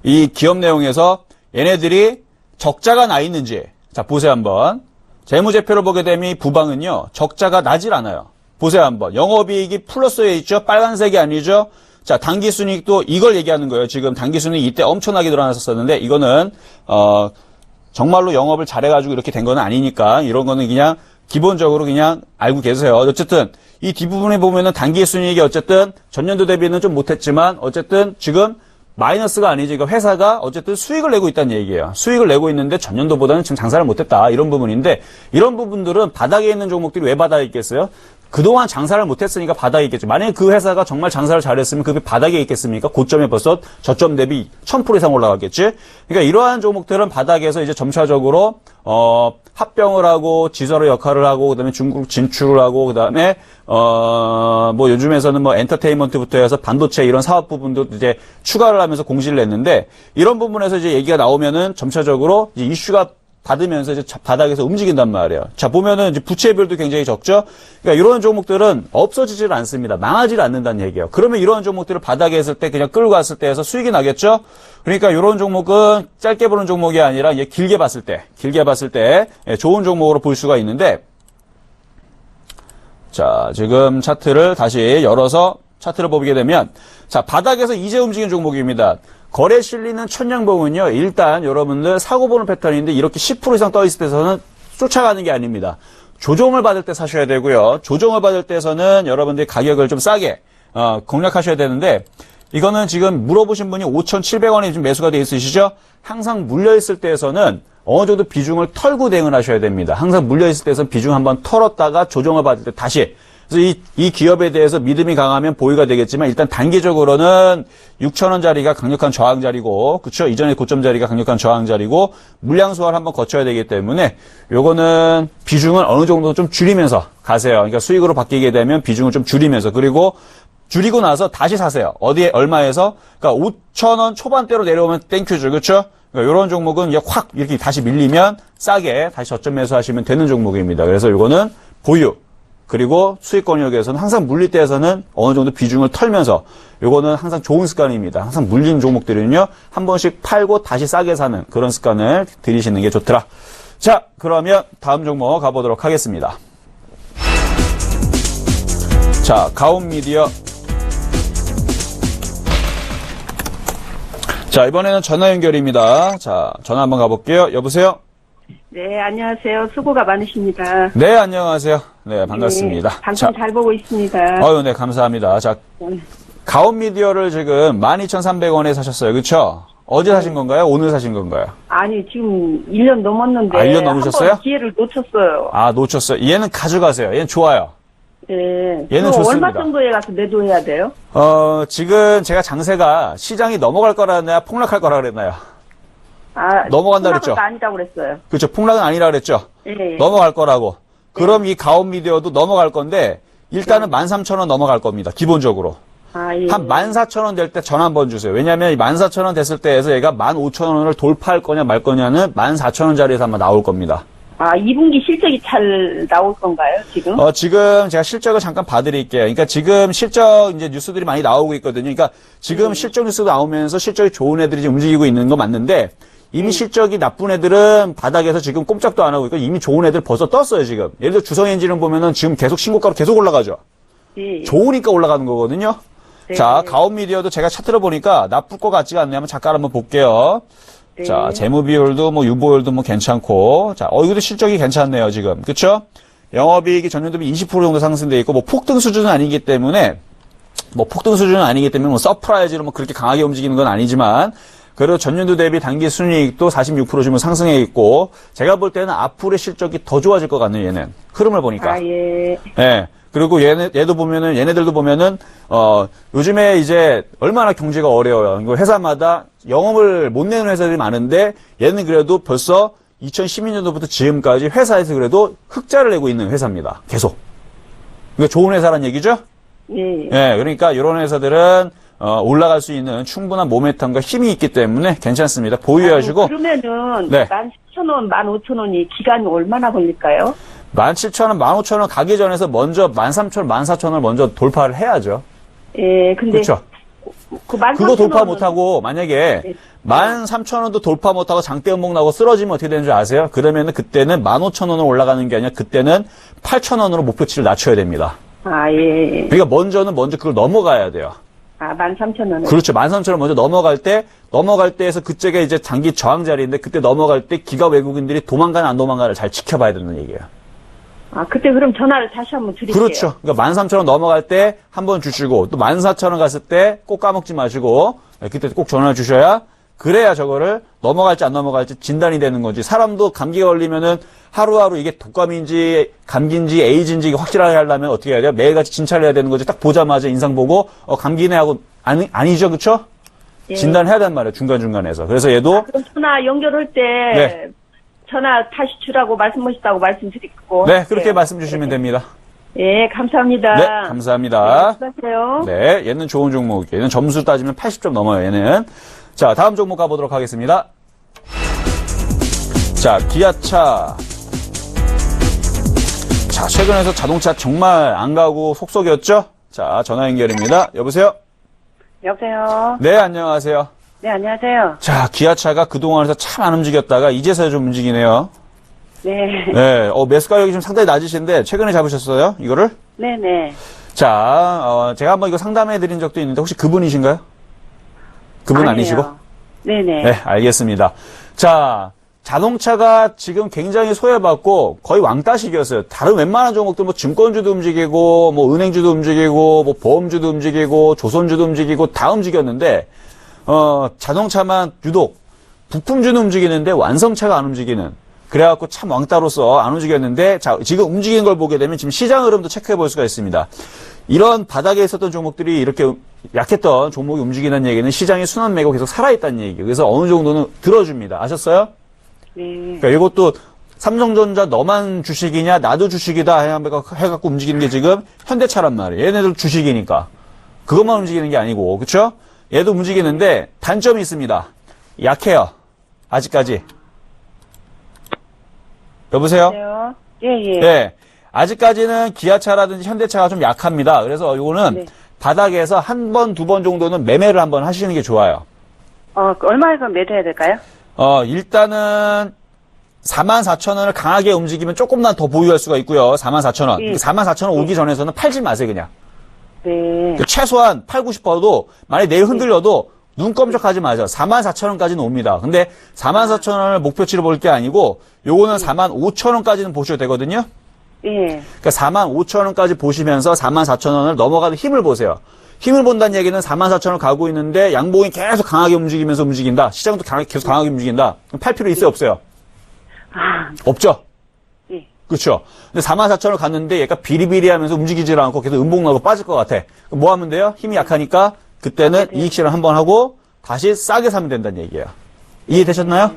이 기업 내용에서 얘네들이 적자가 나 있는지, 자, 보세요 한번. 재무제표를 보게 되면 이 부방은요, 적자가 나질 않아요. 보세요 한번. 영업이익이 플러스에 있죠? 빨간색이 아니죠? 자, 당기순이익도 이걸 얘기하는 거예요. 지금 당기순이익 이때 엄청나게 늘어났었는데 이거는 정말로 영업을 잘해가지고 이렇게 된 건 아니니까 이런 거는 그냥 기본적으로 그냥 알고 계세요. 어쨌든 이 뒷부분에 보면은 당기순이익이 어쨌든 전년도 대비는 좀 못했지만 어쨌든 지금 마이너스가 아니지. 그러니까 회사가 어쨌든 수익을 내고 있다는 얘기예요. 수익을 내고 있는데 전년도보다는 지금 장사를 못했다. 이런 부분인데 이런 부분들은 바닥에 있는 종목들이 왜 바닥에 있겠어요? 그동안 장사를 못했으니까 바닥에 있겠죠. 만약에 그 회사가 정말 장사를 잘했으면 그게 바닥에 있겠습니까? 고점에 벌써 저점 대비 1000% 이상 올라가겠지? 그러니까 이러한 종목들은 바닥에서 이제 점차적으로, 합병을 하고, 지서로 역할을 하고, 그 다음에 중국 진출을 하고, 그 다음에, 뭐 요즘에서는 뭐 엔터테인먼트부터 해서 반도체 이런 사업 부분도 이제 추가를 하면서 공시를 냈는데, 이런 부분에서 이제 얘기가 나오면은 점차적으로 이제 이슈가 받으면서 이제 바닥에서 움직인단 말이에요. 자, 보면은 이제 부채비율도 굉장히 적죠? 그러니까 이런 종목들은 없어지질 않습니다. 망하질 않는다는 얘기예요. 그러면 이런 종목들을 바닥에 했을 때 그냥 끌고 갔을 때에서 수익이 나겠죠? 그러니까 이런 종목은 짧게 보는 종목이 아니라 이제 길게 봤을 때 좋은 종목으로 볼 수가 있는데, 자, 지금 차트를 다시 열어서 차트를 보게 되면, 자, 바닥에서 이제 움직이는 종목입니다. 거래 실리는 천냥봉은요, 일단 여러분들 사고 보는 패턴인데 이렇게 10% 이상 떠 있을 때서는 쫓아가는 게 아닙니다. 조정을 받을 때 사셔야 되고요. 조정을 받을 때서는 여러분들이 가격을 좀 싸게 공략하셔야 되는데, 이거는 지금 물어보신 분이 5,700원이 지금 매수가 돼 있으시죠? 항상 물려 있을 때에서는 어느 정도 비중을 털고 대응을 하셔야 됩니다. 항상 물려있을 때에서 비중 한번 털었다가 조정을 받을 때 다시. 그래서 이 기업에 대해서 믿음이 강하면 보유가 되겠지만 일단 단기적으로는 6,000원짜리가 강력한 저항 자리고, 그쵸? 이전에 고점 자리가 강력한 저항 자리고, 물량 소화를 한번 거쳐야 되기 때문에 요거는 비중을 어느 정도 좀 줄이면서 가세요. 그러니까 수익으로 바뀌게 되면 비중을 좀 줄이면서, 그리고 줄이고 나서 다시 사세요. 어디에, 얼마에서? 그러니까 5,000원 초반대로 내려오면 땡큐죠. 그쵸? 그러니까 이런 종목은 이제 확 이렇게 다시 밀리면 싸게 다시 저점 매수하시면 되는 종목입니다. 그래서 이거는 보유. 그리고 수익 권역에서는 항상 물릴 때에서는 어느 정도 비중을 털면서 요거는 항상 좋은 습관입니다. 항상 물린 종목들은요, 한 번씩 팔고 다시 싸게 사는 그런 습관을 들이시는 게 좋더라. 자, 그러면 다음 종목 가보도록 하겠습니다. 자, 가온미디어. 자, 이번에는 전화 연결입니다. 자, 전화 한번 가볼게요. 여보세요? 네, 안녕하세요. 수고가 많으십니다. 네, 안녕하세요. 네, 반갑습니다. 네, 방송 잘 보고 있습니다. 아유, 네, 감사합니다. 자, 네. 가온미디어를 지금 12,300원에 사셨어요. 그쵸? 어제 사신 건가요? 오늘 사신 건가요? 아니, 지금 1년 넘었는데. 아, 1년 넘으셨어요? 한번 기회를 놓쳤어요. 아, 놓쳤어요. 얘는 가져가세요. 얘는 좋아요. 네. 얘는 그거 좋습니다. 얼마 정도에 가서 매도해야 돼요? 지금 제가 장세가 시장이 넘어갈 거라 했나요? 폭락할 거라 그랬나요? 아, 넘어간다 그랬죠? 아니라고 그랬어요. 그렇죠. 폭락은 아니라 그랬죠? 네. 넘어갈 거라고. 그럼 이 가온미디어도 넘어갈 건데, 일단은 13,000원 넘어갈 겁니다. 기본적으로. 아, 예. 한 14,000원 될 때 전화 한번 주세요. 왜냐면 이 14,000원 됐을 때에서 얘가 15,000원을 돌파할 거냐 말 거냐는 14,000원짜리에서 아마 나올 겁니다. 아, 2분기 실적이 잘 나올 건가요, 지금? 지금 제가 실적을 잠깐 봐드릴게요. 그러니까 지금 실적 이제 뉴스들이 많이 나오고 있거든요. 그러니까 지금 실적 뉴스가 나오면서 실적이 좋은 애들이 지금 움직이고 있는 거 맞는데, 이미 실적이 나쁜 애들은 바닥에서 지금 꼼짝도 안 하고 있고, 이미 좋은 애들 벌써 떴어요, 지금. 예를 들어 주성엔진을 보면은 지금 계속 신고가로 계속 올라가죠. 예. 좋으니까 올라가는 거거든요. 네. 자, 가온미디어도 제가 차트를 보니까 나쁠 것 같지가 않네요. 한번 잠깐 한번 볼게요. 네. 자, 재무비율도 뭐 유보율도 뭐 괜찮고, 자, 이것도 실적이 괜찮네요, 지금. 그쵸? 영업이익이 전년 대비 20% 정도 상승돼 있고, 뭐 폭등 수준은 아니기 때문에, 뭐 서프라이즈로 뭐 그렇게 강하게 움직이는 건 아니지만, 그리고 전년도 대비 단기 순이익도 46% 지금 상승해 있고, 제가 볼 때는 앞으로의 실적이 더 좋아질 것 같네요, 얘는. 흐름을 보니까. 아, 예. 예. 그리고 얘네들도 보면은, 요즘에 이제 얼마나 경제가 어려워요. 이거 회사마다 영업을 못 내는 회사들이 많은데, 얘는 그래도 벌써 2012년도부터 지금까지 회사에서 그래도 흑자를 내고 있는 회사입니다. 계속. 그러니까 좋은 회사란 얘기죠? 예. 예. 그러니까 이런 회사들은, 올라갈 수 있는 충분한 모멘텀과 힘이 있기 때문에 괜찮습니다. 보유하시고. 그러면은, 네. 17,000원, 15,000원이 기간이 얼마나 걸릴까요? 17,000원, 15,000원 가기 전에서 먼저 13,000원, 14,000원을 먼저 돌파를 해야죠. 예, 근데. 그렇죠. 그거 돌파 못하고, 만약에 네. 13,000원도 돌파 못하고 장대 음봉 나고 쓰러지면 어떻게 되는 줄 아세요? 그러면은 그때는 15,000원으로 올라가는 게 아니라 그때는 8,000원으로 목표치를 낮춰야 됩니다. 아, 예. 그러니까 먼저 그걸 넘어가야 돼요. 아, 13,000원을. 그렇죠. 13,000원 먼저 넘어갈 때에서 그쪽에 이제 장기 저항 자리인데 그때 넘어갈 때 기가 외국인들이 도망가나 안 도망가를 잘 지켜봐야 되는 얘기예요. 아, 그때 그럼 전화를 다시 한번 드릴게요. 그렇죠. 그러니까 13,000원 넘어갈 때 한번 주시고 또 14,000원 갔을 때 꼭 까먹지 마시고 그때 꼭 전화를 주셔야 그래야 저거를 넘어갈지 안 넘어갈지 진단이 되는 거지. 사람도 감기가 걸리면은 하루하루 이게 독감인지 감기인지 에이즈인지 확실하게 하려면 어떻게 해야 돼요? 매일같이 진찰을 해야 되는 거지. 딱 보자마자 인상 보고 감기네 하고 아니죠. 그렇죠? 예. 진단을 해야 된단 말이에요. 중간중간에서. 그래서 얘도 그럼 전화 연결할 때 네. 전화 다시 주라고 말씀하셨다고 말씀드리고. 네, 그렇게 할게요. 말씀 주시면 됩니다. 예, 감사합니다. 네, 감사합니다. 네, 수고하세요. 네, 얘는 좋은 종목. 얘는 점수 따지면 80점 넘어요, 얘는. 자, 다음 종목 가보도록 하겠습니다. 자, 기아차. 자, 최근에서 자동차 정말 안 가고 속속이었죠? 자, 전화 연결입니다. 여보세요? 여보세요? 네, 안녕하세요. 네, 안녕하세요. 자, 기아차가 그동안에서 참 안 움직였다가 이제서야 좀 움직이네요. 네. 네, 매수 가격이 좀 상당히 낮으신데 최근에 잡으셨어요? 이거를? 네네. 자, 제가 한번 이거 상담해 드린 적도 있는데 혹시 그분이신가요? 그분 아니시고? 네네. 네, 알겠습니다. 자, 자동차가 지금 굉장히 소외받고 거의 왕따식이었어요. 다른 웬만한 종목들 뭐 증권주도 움직이고 뭐 은행주도 움직이고 뭐 보험주도 움직이고 조선주도 움직이고 다 움직였는데 자동차만 유독 부품주는 움직이는데 완성차가 안 움직이는. 그래갖고 참 왕따로서 안 움직였는데, 자, 지금 움직이는 걸 보게 되면 지금 시장 흐름도 체크해 볼 수가 있습니다. 이런 바닥에 있었던 종목들이 이렇게 약했던 종목이 움직이는 얘기는 시장의 순환 매고 계속 살아있다는 얘기예요. 그래서 어느 정도는 들어줍니다. 아셨어요? 네. 그러니까 이것도 삼성전자 너만 주식이냐, 나도 주식이다 해갖고 움직이는 게 지금 현대차란 말이에요. 얘네들 주식이니까. 그것만 움직이는 게 아니고, 그쵸? 얘도 움직이는데 단점이 있습니다. 약해요. 아직까지. 여보세요? 예, 예. 네. 아직까지는 기아차라든지 현대차가 좀 약합니다. 그래서 이거는 네. 바닥에서 한 번, 두 번 정도는 매매를 한번 하시는 게 좋아요. 얼마에 매도해야 될까요? 일단은 44,000원을 강하게 움직이면 조금만 더 보유할 수가 있고요. 44,000원. 예. 44,000원 오기 전에서는 팔지 마세요, 그냥. 네. 최소한 팔고 싶어도 만약에 내일 흔들려도 눈 껌적하지 마세요. 44,000원까지는 옵니다. 근데 44,000원을 목표치로 볼 게 아니고 요거는 45,000원까지는 보셔도 되거든요. 예. 그러니까 45,000원까지 보시면서 44,000원을 넘어가는 힘을 보세요. 힘을 본다는 얘기는 44,000원 가고 있는데 양봉이 계속 강하게 움직이면서 움직인다. 시장도 계속 강하게 움직인다. 그럼 팔 필요 있어요, 없어요? 아, 없죠? 예. 그렇죠. 근데 44,000원 갔는데 얘가 비리비리하면서 움직이질 않고 계속 음봉 나고 빠질 것 같아. 그럼 뭐 하면 돼요? 힘이 약하니까 그때는 이익 실현 한번 하고 다시 싸게 사면 된다는 얘기예요. 이해되셨나요?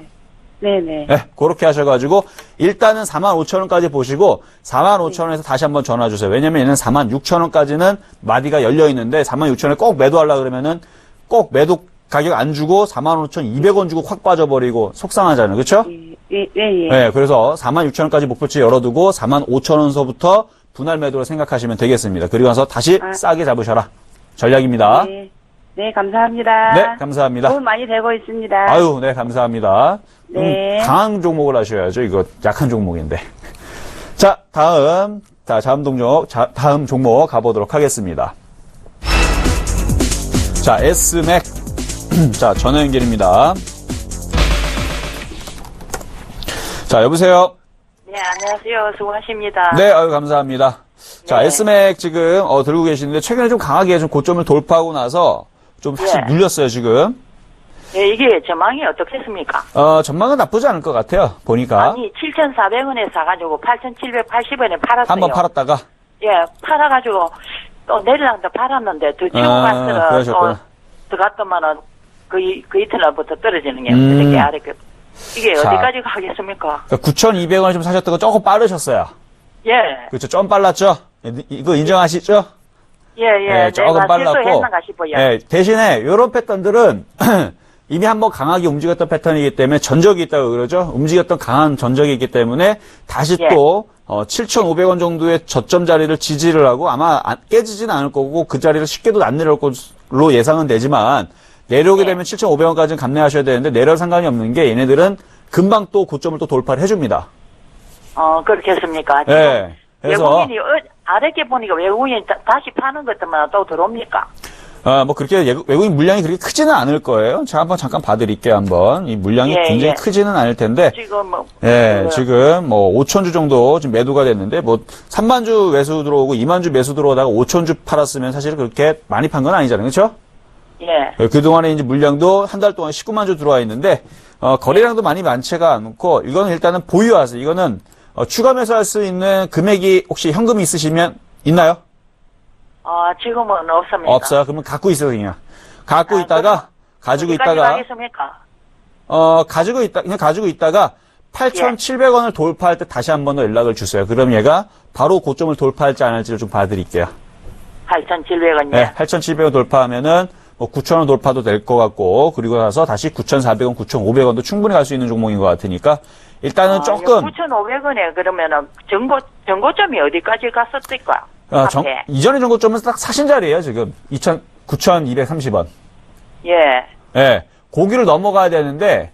네네. 네, 그렇게 하셔가지고 일단은 45,000원까지 보시고 45,000원에서 다시 한번 전화 주세요. 왜냐면 얘는 46,000원까지는 마디가 열려 있는데 46,000원에 꼭 매도하려고 그러면은 꼭 매도 가격 안 주고 45,200원 주고 확 빠져버리고 속상하잖아요. 그렇죠? 예, 예. 네, 그래서 46,000원까지 목표치 열어두고 45,000원서부터 분할 매도로 생각하시면 되겠습니다. 그리고 나서 다시 싸게 잡으셔라. 전략입니다. 네. 네, 감사합니다. 네, 감사합니다. 도움 많이 되고 있습니다. 아유, 네, 감사합니다. 네. 강한 종목을 하셔야죠. 이거 약한 종목인데. 자, 다음 종목 가보도록 하겠습니다. 자, S맥. 자, 전화 연결입니다. 자, 여보세요? 네, 안녕하세요. 수고하십니다. 네, 아유, 감사합니다. 자, 네. S맥 지금, 들고 계시는데, 최근에 좀 강하게 좀 고점을 돌파하고 나서, 좀 사실 네. 눌렸어요, 지금. 예, 이게 전망이 어떻겠습니까? 전망은 나쁘지 않을 것 같아요, 보니까. 아니, 7,400원에 사가지고 8,780원에 팔았어요. 한번 팔았다가. 예, 팔아가지고 또 내리랑도 팔았는데 더 치고 그러셨구나. 갔더라. 들어갔더만은 그 이튿날부터 떨어지는 게 음. 이렇게 아래 이게 자. 어디까지 가겠습니까? 9,200원을 좀 사셨던 거 조금 빠르셨어요. 예, 그렇죠. 좀 빨랐죠? 이거 인정하시죠? 예, 조금 내가 빨랐고. 실수했는가 싶어요. 예, 대신에 이런 패턴들은 이미 한번 강하게 움직였던 패턴이기 때문에 전적이 있다고 그러죠. 움직였던 강한 전적이 있기 때문에 다시 예. 또 7,500원 정도의 저점 자리를 지지를 하고 아마 깨지지는 않을 거고 그 자리를 쉽게도 안 내려올 걸로 예상은 되지만 내려오게 예. 되면 7,500원까지는 감내하셔야 되는데 내려올 상관이 없는 게 얘네들은 금방 또 고점을 또 돌파를 해줍니다. 그렇겠습니까? 지금 예. 그래서 외국인이 아래께 보니까 외국인이 다시 파는 것들만 또 들어옵니까? 뭐 그렇게 외국인 물량이 그렇게 크지는 않을 거예요. 제가 한번 잠깐 봐드릴게요. 한번 이 물량이 예, 굉장히 예. 크지는 않을 텐데. 지금 뭐 지금 뭐 5천주 정도 지금 매도가 됐는데 뭐 3만 주 매수 들어오고 2만 주 매수 들어오다가 5천 주 팔았으면 사실 그렇게 많이 판 건 아니잖아요, 그렇죠? 예. 그 동안에 이제 물량도 한 달 동안 19만 주 들어와 있는데 거래량도 많이 많지가 않고 이거는 일단은 보유하세요. 이거는 추가 매수할 수 있는 금액이 혹시 현금이 있으시면 있나요? 지금은 없습니다. 없어요. 그러면 갖고 있어요, 그냥. 갖고 있다가 가지고 어디까지 있다가 가겠습니까? 그냥 가지고 있다가 8,700원을 돌파할 때 다시 한 번 더 연락을 주세요. 그럼 얘가 바로 고점을 돌파할지 안 할지를 좀 봐드릴게요. 8,700원이요. 네, 8,700원 돌파하면은 뭐 9,000원 돌파도 될 것 같고 그리고 나서 다시 9,400원, 9,500원도 충분히 갈 수 있는 종목인 것 같으니까 일단은 조금 9,500원에 그러면은 정고점이 어디까지 갔었을까? 이전의 정고점은 딱 사신 자리예요 지금 9,230원. 예. 네, 고기를 넘어가야 되는데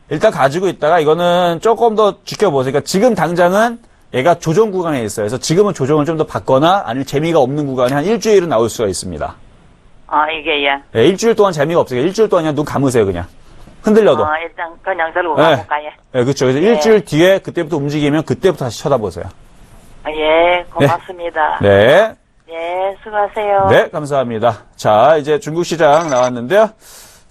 일단 가지고 있다가 이거는 조금 더 지켜보세요. 그러니까 지금 당장은 얘가 조정 구간에 있어요. 그래서 지금은 조정을 좀 더 받거나 아니면 재미가 없는 구간이 한 일주일은 나올 수가 있습니다. 이게 예. 네, 일주일 동안 재미가 없어요. 일주일 동안 그냥 눈 감으세요, 그냥. 흔들려도. 일단 그냥 들고 네. 가볼까요? 네, 그렇죠. 그래서 일주일 뒤에 그때부터 움직이면 그때부터 다시 쳐다보세요. 예, 고맙습니다. 네. 예, 수고하세요. 네, 감사합니다. 자, 이제 중국 시장 나왔는데요.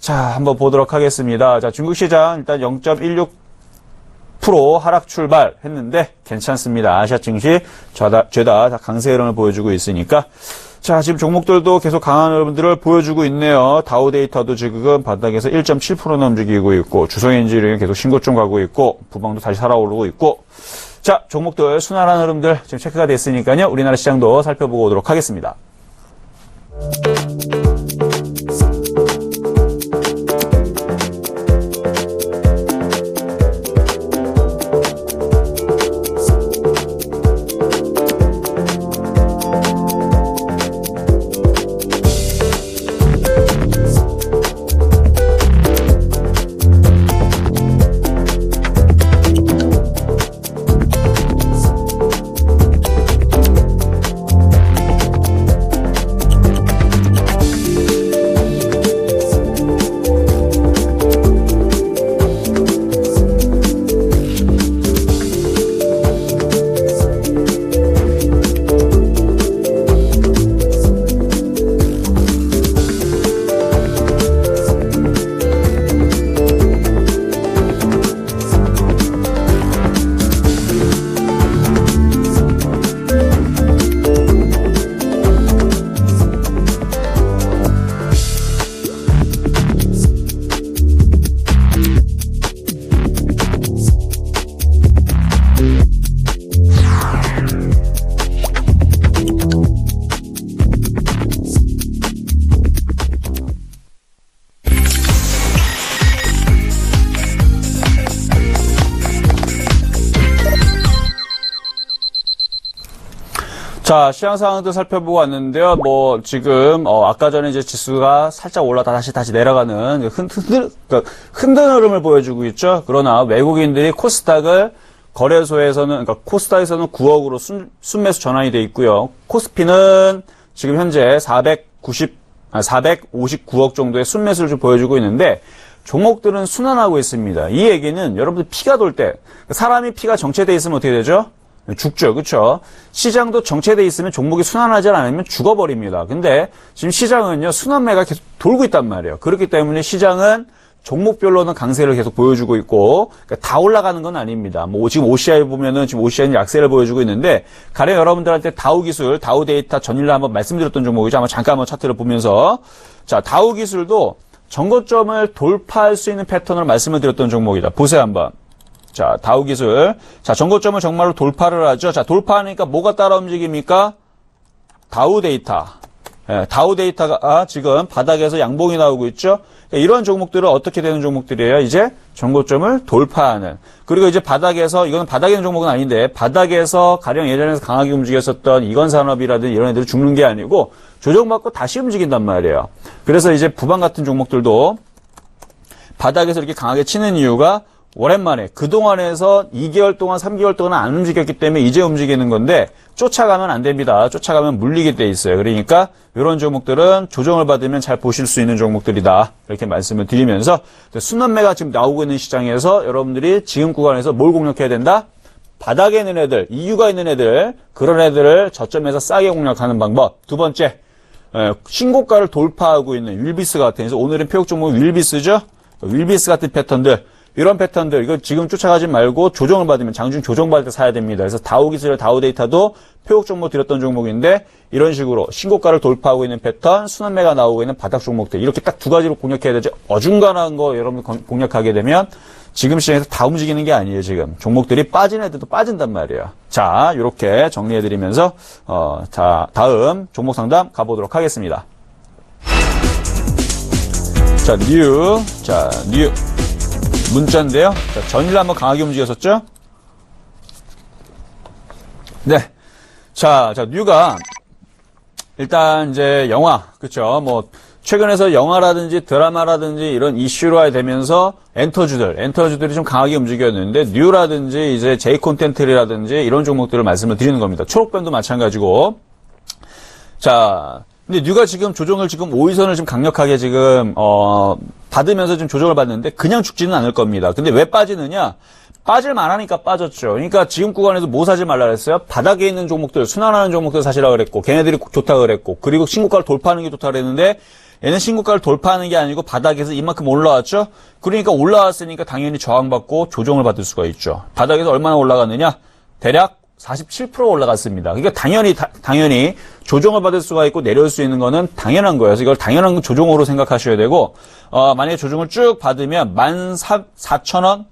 자, 한번 보도록 하겠습니다. 자, 중국 시장 일단 0.16% 하락 출발했는데 괜찮습니다. 아시아 증시 죄다 강세 흐름을 보여주고 있으니까. 자, 지금 종목들도 계속 강한 흐름들을 보여주고 있네요. 다우데이터도 지금 바닥에서 1.7%나 움직이고 있고, 주성엔지니어링 계속 신고점 가고 있고, 부방도 다시 살아오르고 있고. 자, 종목들 순환한 흐름들 지금 체크가 됐으니까요. 우리나라 시장도 살펴보고 오도록 하겠습니다. 자, 시장 상황도 살펴보고 왔는데요. 뭐, 지금, 아까 전에 이제 지수가 살짝 올라다 다시 내려가는 흔드는 흐름을 보여주고 있죠. 그러나 외국인들이 코스닥을 거래소에서는, 그러니까 코스닥에서는 9억으로 순매수 전환이 돼 있고요. 코스피는 지금 현재 459억 정도의 순매수를 좀 보여주고 있는데, 종목들은 순환하고 있습니다. 이 얘기는 여러분들 피가 돌 때, 사람이 피가 정체돼 있으면 어떻게 되죠? 죽죠. 그렇죠? 시장도 정체돼 있으면 종목이 순환하지 않으면 죽어버립니다. 근데 지금 시장은요. 순환매가 계속 돌고 있단 말이에요. 그렇기 때문에 시장은 종목별로는 강세를 계속 보여주고 있고 그러니까 다 올라가는 건 아닙니다. 뭐 지금 OCI 보면은 지금 OCI는 약세를 보여주고 있는데 가령 여러분들한테 다우기술, 다우데이터 전일날 한번 말씀드렸던 종목이죠. 아마 잠깐 한번 차트를 보면서 자 다우기술도 전고점을 돌파할 수 있는 패턴을 말씀을 드렸던 종목이다. 보세요 한번. 자, 다우기술. 자, 전고점을 정말로 돌파를 하죠. 자, 돌파하니까 뭐가 따라 움직입니까? 다우데이터. 예, 다우데이터가 지금 바닥에서 양봉이 나오고 있죠. 이런 종목들은 어떻게 되는 종목들이에요? 이제 전고점을 돌파하는. 그리고 이제 바닥에서, 이거는 바닥에 있는 종목은 아닌데, 바닥에서 가령 예전에 강하게 움직였었던 이건산업이라든지 이런 애들이 죽는 게 아니고, 조정받고 다시 움직인단 말이에요. 그래서 이제 부방 같은 종목들도 바닥에서 이렇게 강하게 치는 이유가 오랜만에 그동안에서 2개월 동안 3개월 동안 안 움직였기 때문에 이제 움직이는 건데 쫓아가면 안 됩니다. 쫓아가면 물리게 돼 있어요. 그러니까 이런 종목들은 조정을 받으면 잘 보실 수 있는 종목들이다. 이렇게 말씀을 드리면서 순환매가 지금 나오고 있는 시장에서 여러분들이 지금 구간에서 뭘 공략해야 된다? 바닥에 있는 애들, 이유가 있는 애들, 그런 애들을 저점에서 싸게 공략하는 방법. 두 번째, 신고가를 돌파하고 있는 윌비스 같은, 그래서 오늘은 표적 종목은 윌비스죠? 윌비스 같은 패턴들, 이런 패턴들, 이거 지금 쫓아가지 말고 조정을 받으면 장중 조정받을 때 사야 됩니다. 그래서 다우기술, 다우데이터도 표적 종목 드렸던 종목인데 이런 식으로 신고가를 돌파하고 있는 패턴, 순환매가 나오고 있는 바닥 종목들 이렇게 딱 두 가지로 공략해야 되죠. 어중간한 거 여러분 공략하게 되면 지금 시장에서 다 움직이는 게 아니에요. 지금 종목들이 빠진 애들도 빠진단 말이에요. 자, 이렇게 정리해드리면서 자 다음 종목 상담 가보도록 하겠습니다. 자, 뉴 문자인데요. 자, 전일 한번 강하게 움직였었죠? 네. 자, 뉴가, 일단, 이제, 영화, 그쵸? 뭐, 최근에서 영화라든지 드라마라든지 이런 이슈화 되면서 엔터주들이 좀 강하게 움직였는데, 뉴라든지 이제 제이 콘텐츠라든지 이런 종목들을 말씀을 드리는 겁니다. 초록변도 마찬가지고. 자, 근데 뉴가 지금 조정을 지금 5위선을 좀 강력하게 지금 받으면서 좀 조정을 받는데 그냥 죽지는 않을 겁니다. 근데 왜 빠지느냐? 빠질 만하니까 빠졌죠. 그러니까 지금 구간에서 뭐 사지 말라 그랬어요? 바닥에 있는 종목들, 순환하는 종목들 사시라 그랬고, 걔네들이 좋다 그랬고, 그리고 신고가를 돌파하는 게 좋다 그랬는데, 얘는 신고가를 돌파하는 게 아니고 바닥에서 이만큼 올라왔죠? 그러니까 올라왔으니까 당연히 저항받고 조정을 받을 수가 있죠. 바닥에서 얼마나 올라갔느냐? 대략 47% 올라갔습니다. 그러니까 당연히 조정을 받을 수가 있고 내려올 수 있는 거는 당연한 거예요. 그래서 이걸 당연한 조정으로 생각하셔야 되고, 만약에 조정을 쭉 받으면 14,000원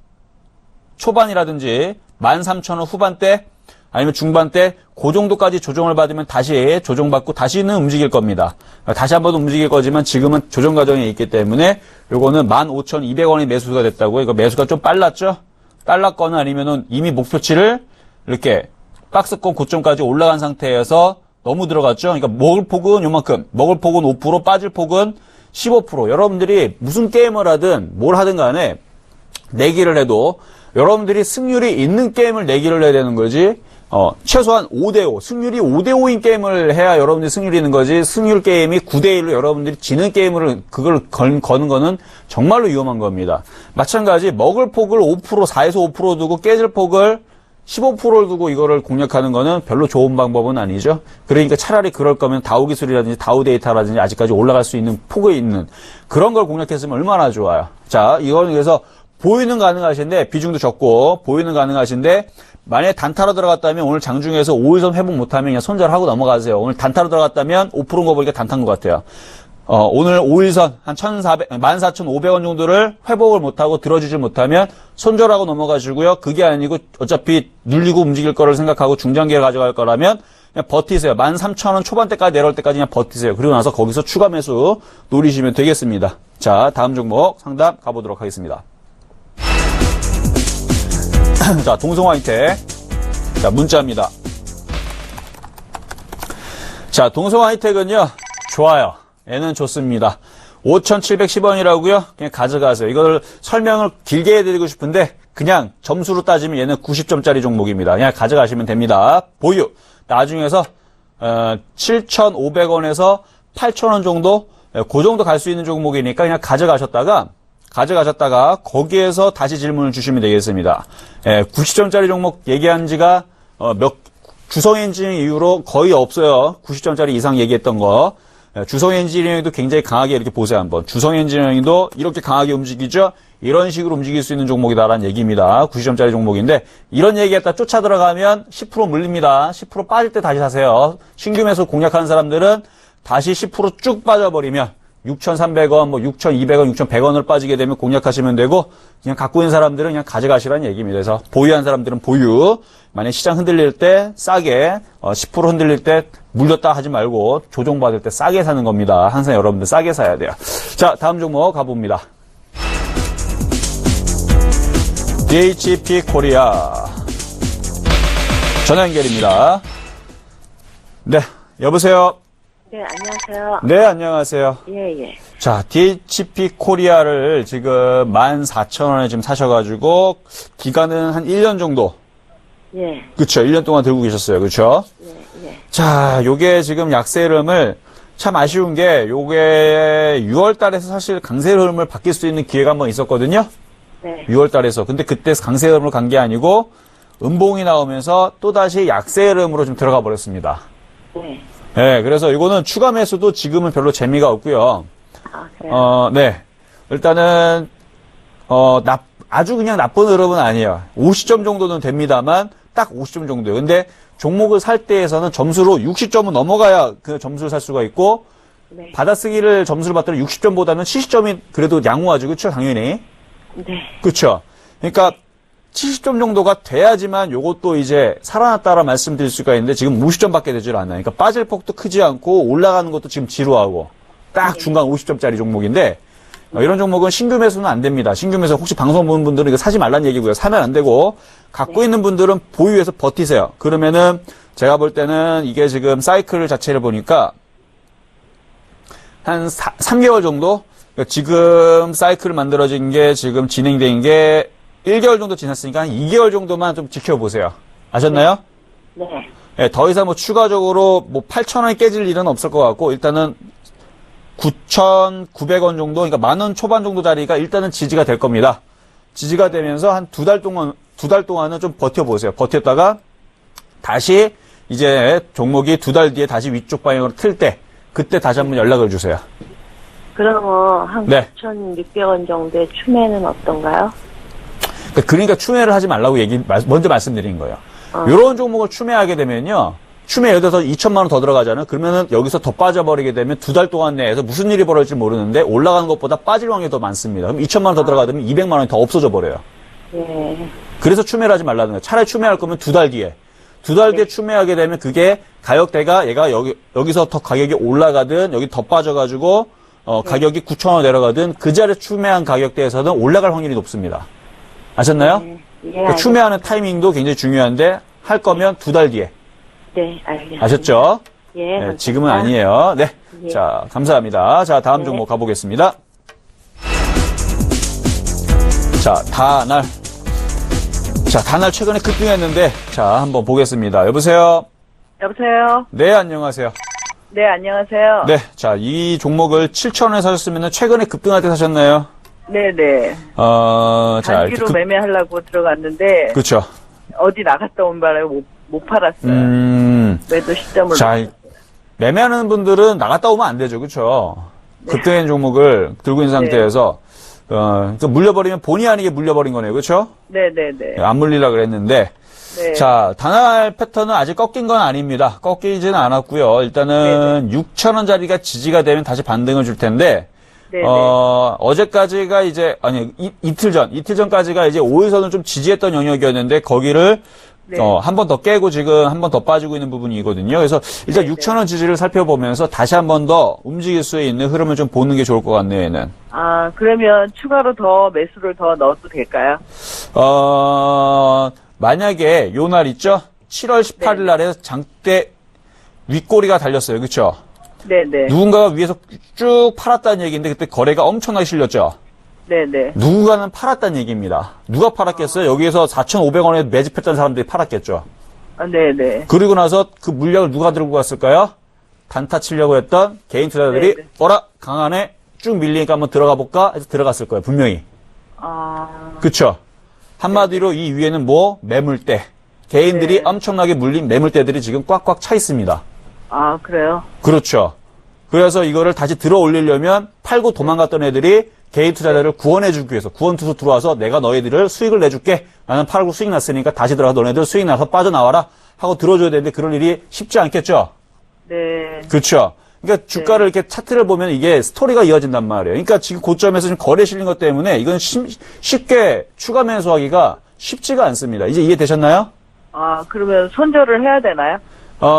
초반이라든지 13,000원 후반대 아니면 중반대 그 정도까지 조정을 받으면 다시 조정받고 다시는 움직일 겁니다. 다시 한번 움직일 거지만 지금은 조정 과정에 있기 때문에 요거는 15,200원이 매수가 됐다고요. 이거 매수가 좀 빨랐죠? 빨랐거나 아니면은 이미 목표치를 이렇게 박스권 고점까지 올라간 상태에서 너무 들어갔죠? 그러니까 먹을 폭은 요만큼, 먹을 폭은 5%, 빠질 폭은 15%. 여러분들이 무슨 게임을 하든 뭘 하든 간에 내기를 해도 여러분들이 승률이 있는 게임을 내기를 해야 되는 거지, 최소한 5대5, 승률이 5대5인 게임을 해야 여러분들이 승률이 있는 거지, 승률 게임이 9대1로 여러분들이 지는 게임을, 그걸 거는 거는 정말로 위험한 겁니다. 마찬가지, 먹을 폭을 5%, 4에서 5% 두고 깨질 폭을 15%를 두고 이거를 공략하는 거는 별로 좋은 방법은 아니죠. 그러니까 차라리 그럴 거면 다우 기술이라든지 다우 데이터라든지 아직까지 올라갈 수 있는 폭에 있는 그런 걸 공략했으면 얼마나 좋아요. 자, 이거는 그래서 보유는 가능하신데, 비중도 적고, 보유는 가능하신데, 만약에 단타로 들어갔다면 오늘 장중에서 5일선 회복 못하면 그냥 손절하고 넘어가세요. 오늘 단타로 들어갔다면 5%인 거 보니까 단타인 것 같아요. 오늘 5일선 한 14,500원 정도를 회복을 못하고 들어주질 못하면 손절하고 넘어가시고요. 그게 아니고 어차피 눌리고 움직일 거를 생각하고 중장기를 가져갈 거라면 그냥 버티세요. 13,000원 초반대까지 내려올 때까지 그냥 버티세요. 그리고 나서 거기서 추가 매수 노리시면 되겠습니다. 자, 다음 종목 상담 가보도록 하겠습니다. 자, 동성화이텍. 자, 문자입니다. 자, 동성화이텍은요, 좋아요. 얘는 좋습니다. 5,710원이라고요? 그냥 가져가세요. 이걸 설명을 길게 해드리고 싶은데, 그냥 점수로 따지면 얘는 90점짜리 종목입니다. 그냥 가져가시면 됩니다. 보유. 나중에서, 7,500원에서 8,000원 정도, 그 정도 갈 수 있는 종목이니까 그냥 가져가셨다가 거기에서 다시 질문을 주시면 되겠습니다. 90점짜리 종목 얘기한 지가 주성 엔지니어링 이후로 거의 없어요. 90점짜리 이상 얘기했던 거. 주성 엔지니어링도 굉장히 강하게 이렇게 보세요, 한번. 주성 엔지니어링도 이렇게 강하게 움직이죠? 이런 식으로 움직일 수 있는 종목이다라는 얘기입니다. 90점짜리 종목인데, 이런 얘기했다 쫓아 들어가면 10% 물립니다. 10% 빠질 때 다시 사세요. 신규 매수 공략하는 사람들은 다시 10% 쭉 빠져버리면 6,300원, 6,200원, 6,100원을 빠지게 되면 공략하시면 되고, 그냥 갖고 있는 사람들은 그냥 가져가시라는 얘기입니다. 그래서 보유한 사람들은 보유. 만약 시장 흔들릴 때 싸게, 10% 흔들릴 때 물렸다 하지 말고 조정받을 때 싸게 사는 겁니다. 항상 여러분들 싸게 사야 돼요. 자, 다음 종목 가봅니다. DHP 코리아. 전화 연결입니다. 네, 여보세요? 네, 안녕하세요. 네, 안녕하세요. 예. 자, DHP 코리아를 지금 14,000원에 지금 사셔가지고, 기간은 한 1년 정도. 예. 그쵸, 1년 동안 들고 계셨어요. 그쵸? 예. 자, 요게 지금 약세 흐름을, 참 아쉬운 게, 요게 6월 달에서 사실 강세 흐름을 바뀔 수 있는 기회가 한번 있었거든요? 네. 6월 달에서. 근데 그때 강세 흐름으로 간 게 아니고, 음봉이 나오면서 또다시 약세 흐름으로 좀 들어가 버렸습니다. 네. 네, 그래서 이거는 추가 매수도 지금은 별로 재미가 없고요. 아, 그래요? 네. 일단은, 아주 그냥 나쁜 흐름은 아니에요. 50점 정도는 됩니다만, 딱 50점 정도예요. 근데 종목을 살 때에서는 점수로 60점은 넘어가야 그 점수를 살 수가 있고, 네. 받아쓰기를 점수를 받더라도 60점보다는 70점이 그래도 양호하죠. 그쵸? 당연히. 네. 그쵸? 그러니까, 70점 정도가 돼야지만 요것도 이제 살아났다라 말씀드릴 수가 있는데 지금 50점밖에 되질 않아요. 그러니까 빠질 폭도 크지 않고 올라가는 것도 지금 지루하고 딱 중간 50점짜리 종목인데 이런 종목은 신규 매수는 안 됩니다. 신규 매수 혹시 방송 보는 분들은 이거 사지 말란 얘기고요. 사면 안 되고 갖고 있는 분들은 보유해서 버티세요. 그러면은 제가 볼 때는 이게 지금 사이클 자체를 보니까 한 3개월 정도 그러니까 지금 사이클 만들어진 게 지금 진행된 게 1개월 정도 지났으니까 한 2개월 정도만 좀 지켜보세요. 아셨나요? 네. 네, 더 이상 추가적으로 8,000원이 깨질 일은 없을 것 같고, 일단은 9,900원 정도, 그러니까 10,000원 초반 정도 자리가 일단은 지지가 될 겁니다. 지지가 되면서 한 두 달 두 달 동안은 좀 버텨보세요. 버텼다가 다시 이제 종목이 두 달 뒤에 다시 위쪽 방향으로 틀 때 그때 다시 한번 연락을 주세요. 그러면 한 네. 9,600원 정도의 추매는 어떤가요? 그러니까 추매를 하지 말라고 먼저 말씀드린 거예요. 이런 종목을 추매하게 되면요. 추매 예를 들어서 2천만 원 더 들어가잖아요. 그러면은 여기서 더 빠져버리게 되면 두 달 동안 내에서 무슨 일이 벌어질지 모르는데 올라가는 것보다 빠질 확률이 더 많습니다. 그럼 2천만 원 더 들어가면 200만 원이 더 없어져 버려요. 예. 그래서 추매를 하지 말라는 거예요. 차라리 추매할 거면 두 달 뒤에. 두 달 뒤에 추매하게 되면 그게 가격대가 얘가 여기서 더 가격이 올라가든 여기 더 빠져가지고 가격이 9,000원 내려가든 그 자리에 추매한 가격대에서는 올라갈 확률이 높습니다. 아셨나요? 예, 그러니까 추매하는 타이밍도 굉장히 중요한데 할 거면 두 달 뒤에. 네, 알겠습니다. 아셨죠? 예. 네, 지금은 아니에요. 네. 예. 자, 감사합니다. 자, 다음 네. 종목 가보겠습니다. 자, 다날. 자, 다날 최근에 급등했는데, 자, 한번 보겠습니다. 여보세요? 여보세요? 네, 안녕하세요. 네, 안녕하세요. 네. 자, 이 종목을 7,000원에 사셨으면 최근에 급등할 때 사셨나요? 네네. 자, 단기로 매매하려고 들어갔는데, 그렇죠. 어디 나갔다 온 바람에 못 팔았어요. 매도 시점을. 자, 매매하는 분들은 나갔다 오면 안 되죠. 그렇죠? 급등한 종목을 들고 있는 상태에서 그러니까 물려버리면 본의 아니게 물려버린 거네요. 그렇죠? 네네네. 안 물리려고 그랬는데 네. 자, 단할 패턴은 아직 꺾인 건 아닙니다. 꺾이지는 않았고요. 일단은 6,000원짜리가 지지가 되면 다시 반등을 줄 텐데 네네. 어제까지가 이제 이틀 전까지가 이제 5일선을 좀 지지했던 영역이었는데 거기를 네. 한 번 더 깨고 지금 한 번 더 빠지고 있는 부분이거든요. 그래서 일단 6,000원 지지를 살펴보면서 다시 한 번 더 움직일 수 있는 흐름을 좀 보는 게 좋을 것 같네요, 얘는. 아, 그러면 추가로 더 매수를 더 넣어도 될까요? 만약에 요 날 있죠? 7월 18일 날에 장대 윗꼬리가 달렸어요. 그렇죠? 네네. 누군가가 위에서 쭉 팔았다는 얘기인데 그때 거래가 엄청나게 실렸죠? 네네. 누군가는 팔았다는 얘기입니다. 누가 팔았겠어요? 여기에서 4,500원에 매집했던 사람들이 팔았겠죠? 아, 네네. 그리고 나서 그 물량을 누가 들고 갔을까요? 단타 치려고 했던 개인 투자자들이 네네. 강하네 쭉 밀리니까 한번 들어가 볼까 해서 들어갔을 거예요. 분명히. 아, 그쵸? 한마디로 이 위에는 뭐? 매물대. 개인들이 네. 엄청나게 물린 매물대들이 지금 꽉꽉 차 있습니다. 아, 그래요? 그렇죠. 그래서 이거를 다시 들어 올리려면 팔고 도망갔던 애들이 개인 투자자를 구원해주기 위해서 구원투수 들어와서 내가 너희들을 수익을 내줄게. 나는 팔고 수익 났으니까 다시 들어가서 너네들 수익 나서 빠져나와라 하고 들어줘야 되는데 그럴 일이 쉽지 않겠죠? 네. 그렇죠. 그러니까 주가를 이렇게 차트를 보면 이게 스토리가 이어진단 말이에요. 그러니까 지금 고점에서 지금 거래 실린 것 때문에 이건 쉽게 추가 매수하기가 쉽지가 않습니다. 이제 이해되셨나요? 아, 그러면 손절을 해야 되나요?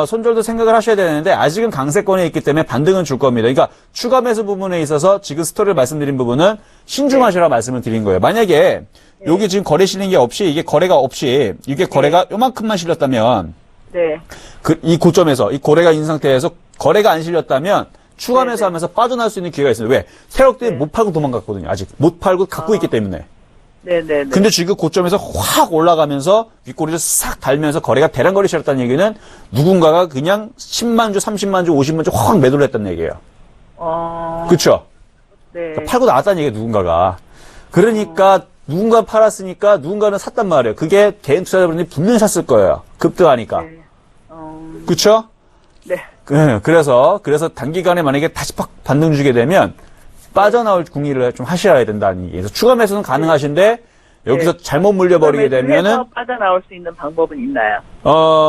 손절도 생각을 하셔야 되는데 아직은 강세권에 있기 때문에 반등은 줄 겁니다. 그러니까 추가 매수 부분에 있어서 지금 스토리를 말씀드린 부분은 신중하시라고 말씀을 드린 거예요. 만약에 여기 지금 거래 실린 게 없이 이게 거래가 없이 이게 거래가 요만큼만 실렸다면 네. 이 고점에서 이 거래가 있는 상태에서 거래가 안 실렸다면 추가 매수하면서 빠져나올 수 있는 기회가 있습니다. 왜? 세력들이 못 팔고 도망갔거든요. 아직 못 팔고 갖고 있기 때문에. 네네네. 근데 지금 고점에서 확 올라가면서 윗꼬리를 싹 달면서 거래가 대량 거래 실었다는 얘기는 누군가가 그냥 10만 주, 30만 주, 50만 주 확 매도를 했다는 얘기예요. 그렇죠? 네. 팔고 나왔다는 얘기예요, 누군가가. 그러니까 누군가 팔았으니까 누군가는 샀단 말이에요. 그게 개인 투자자분들이 분명히 샀을 거예요. 급등하니까. 네. 그렇죠? 네. 그래서 단기간에 만약에 다시 팍 반등 주게 되면 빠져나올 궁리를 좀 하셔야 된다는 얘기예요. 그래서 추가 매수는 가능하신데 여기서 잘못 물려버리게 되면은 빠져나올 수 있는 방법은 있나요?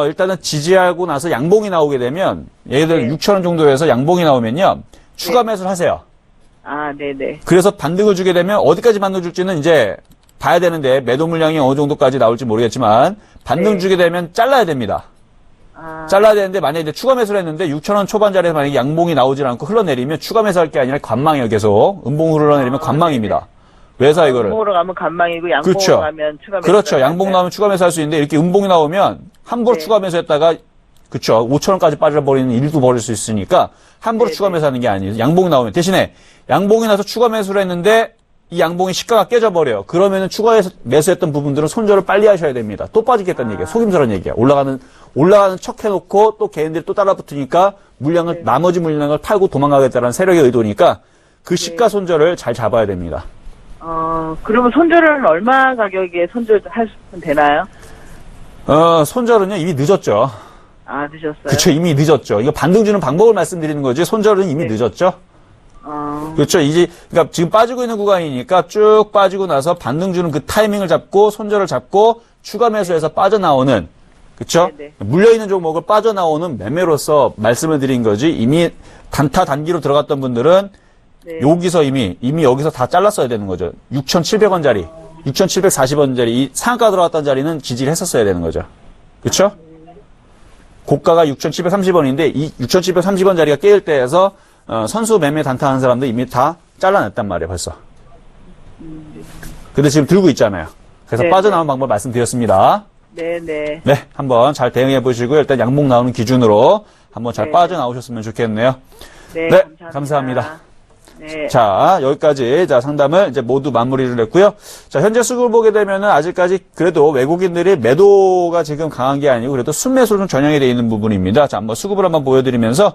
일단은 지지하고 나서 양봉이 나오게 되면 예를 들어 6,000원 정도에서 양봉이 나오면요. 추가 매수를 하세요. 아, 네네. 그래서 반등을 주게 되면 어디까지 반등 줄지는 이제 봐야 되는데 매도 물량이 어느 정도까지 나올지 모르겠지만 반등 주게 되면 잘라야 됩니다. 잘라야 되는데 만약에 이제 추가 매수를 했는데 6,000원 초반 자리에서 만약에 양봉이 나오질 않고 흘러내리면 추가 매수할 게 아니라 관망이에요. 계속 음봉 흘러내리면 관망입니다. 왜사 이거를? 음봉으로 가면 관망이고 양봉으로 그렇죠. 가면 추가 매수. 그렇죠. 양봉 나오면 추가 매수할 수 있는데 이렇게 음봉이 나오면 함부로 추가 매수했다가 그렇죠. 5,000원까지 빠져버리는 일도 벌일 수 있으니까 함부로 추가 매수하는 게 아니에요. 양봉이 나오면 대신에 양봉이 나서 추가 매수를 했는데 이 양봉이 시가가 깨져버려요. 그러면은 추가 매수했던 부분들은 손절을 빨리 하셔야 됩니다. 또 빠지겠다는 얘기예요. 속임수라는 얘기야. 올라가는 척 해놓고 또 개인들이 또 따라붙으니까 나머지 물량을 팔고 도망가겠다는 세력의 의도니까 그 시가 손절을 잘 잡아야 됩니다. 그러면 손절은 얼마 가격에 손절할 수 되나요? 손절은요, 이미 늦었죠. 아, 드셨어요? 그쵸, 이미 늦었죠. 이거 반등 주는 방법을 말씀드리는 거지, 손절은 이미 늦었죠. 그렇죠. 그러니까 지금 빠지고 있는 구간이니까 쭉 빠지고 나서 반등 주는 그 타이밍을 잡고 손절을 잡고 추가 매수해서 빠져나오는, 그렇죠? 물려있는 종목을 빠져나오는 매매로서 말씀을 드린 거지. 이미 단타 단기로 들어갔던 분들은 여기서 이미 여기서 다 잘랐어야 되는 거죠. 6,700원짜리, 6,740원짜리 이 상한가 들어갔던 자리는 지지를 했었어야 되는 거죠. 그렇죠? 고가가 6,730원인데 이 6,730원짜리가 깨일 때에서 선수 매매 단타하는 사람들 이미 다 잘라냈단 말이에요, 벌써. 근데 지금 들고 있잖아요. 그래서 네네. 빠져나온 방법 말씀드렸습니다. 네네. 네, 한번 잘 대응해 보시고요. 일단 양목 나오는 기준으로 한번 잘 네. 빠져나오셨으면 좋겠네요. 네, 네, 감사합니다. 감사합니다. 네. 자, 여기까지 상담을 이제 모두 마무리를 했고요. 자, 현재 수급을 보게 되면은 아직까지 그래도 외국인들이 매도가 지금 강한 게 아니고 그래도 순매수로 좀 전형이 되어 있는 부분입니다. 자, 한번 수급을 한번 보여드리면서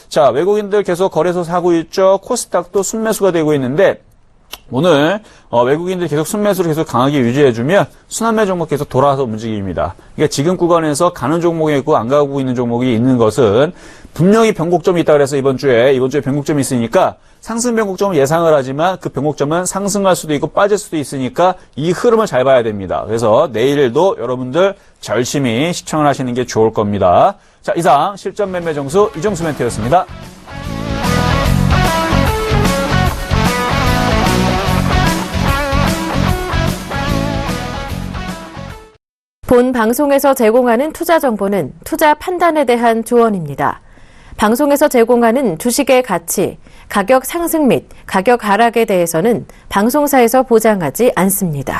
자, 외국인들 계속 거래소 사고 있죠. 코스닥도 순매수가 되고 있는데 오늘 외국인들이 계속 순매수를 계속 강하게 유지해주면 순환매 종목 계속 돌아와서 움직입니다. 그러니까 지금 구간에서 가는 종목이 있고 안 가고 있는 종목이 있는 것은 분명히 변곡점이 있다 그래서 이번 주에 변곡점이 있으니까 상승 변곡점을 예상을 하지만 그 변곡점은 상승할 수도 있고 빠질 수도 있으니까 이 흐름을 잘 봐야 됩니다. 그래서 내일도 여러분들 열심히 시청을 하시는 게 좋을 겁니다. 자, 이상 실전 매매 정수 이정수 멘트였습니다. 본 방송에서 제공하는 투자 정보는 투자 판단에 대한 조언입니다. 방송에서 제공하는 주식의 가치, 가격 상승 및 가격 하락에 대해서는 방송사에서 보장하지 않습니다.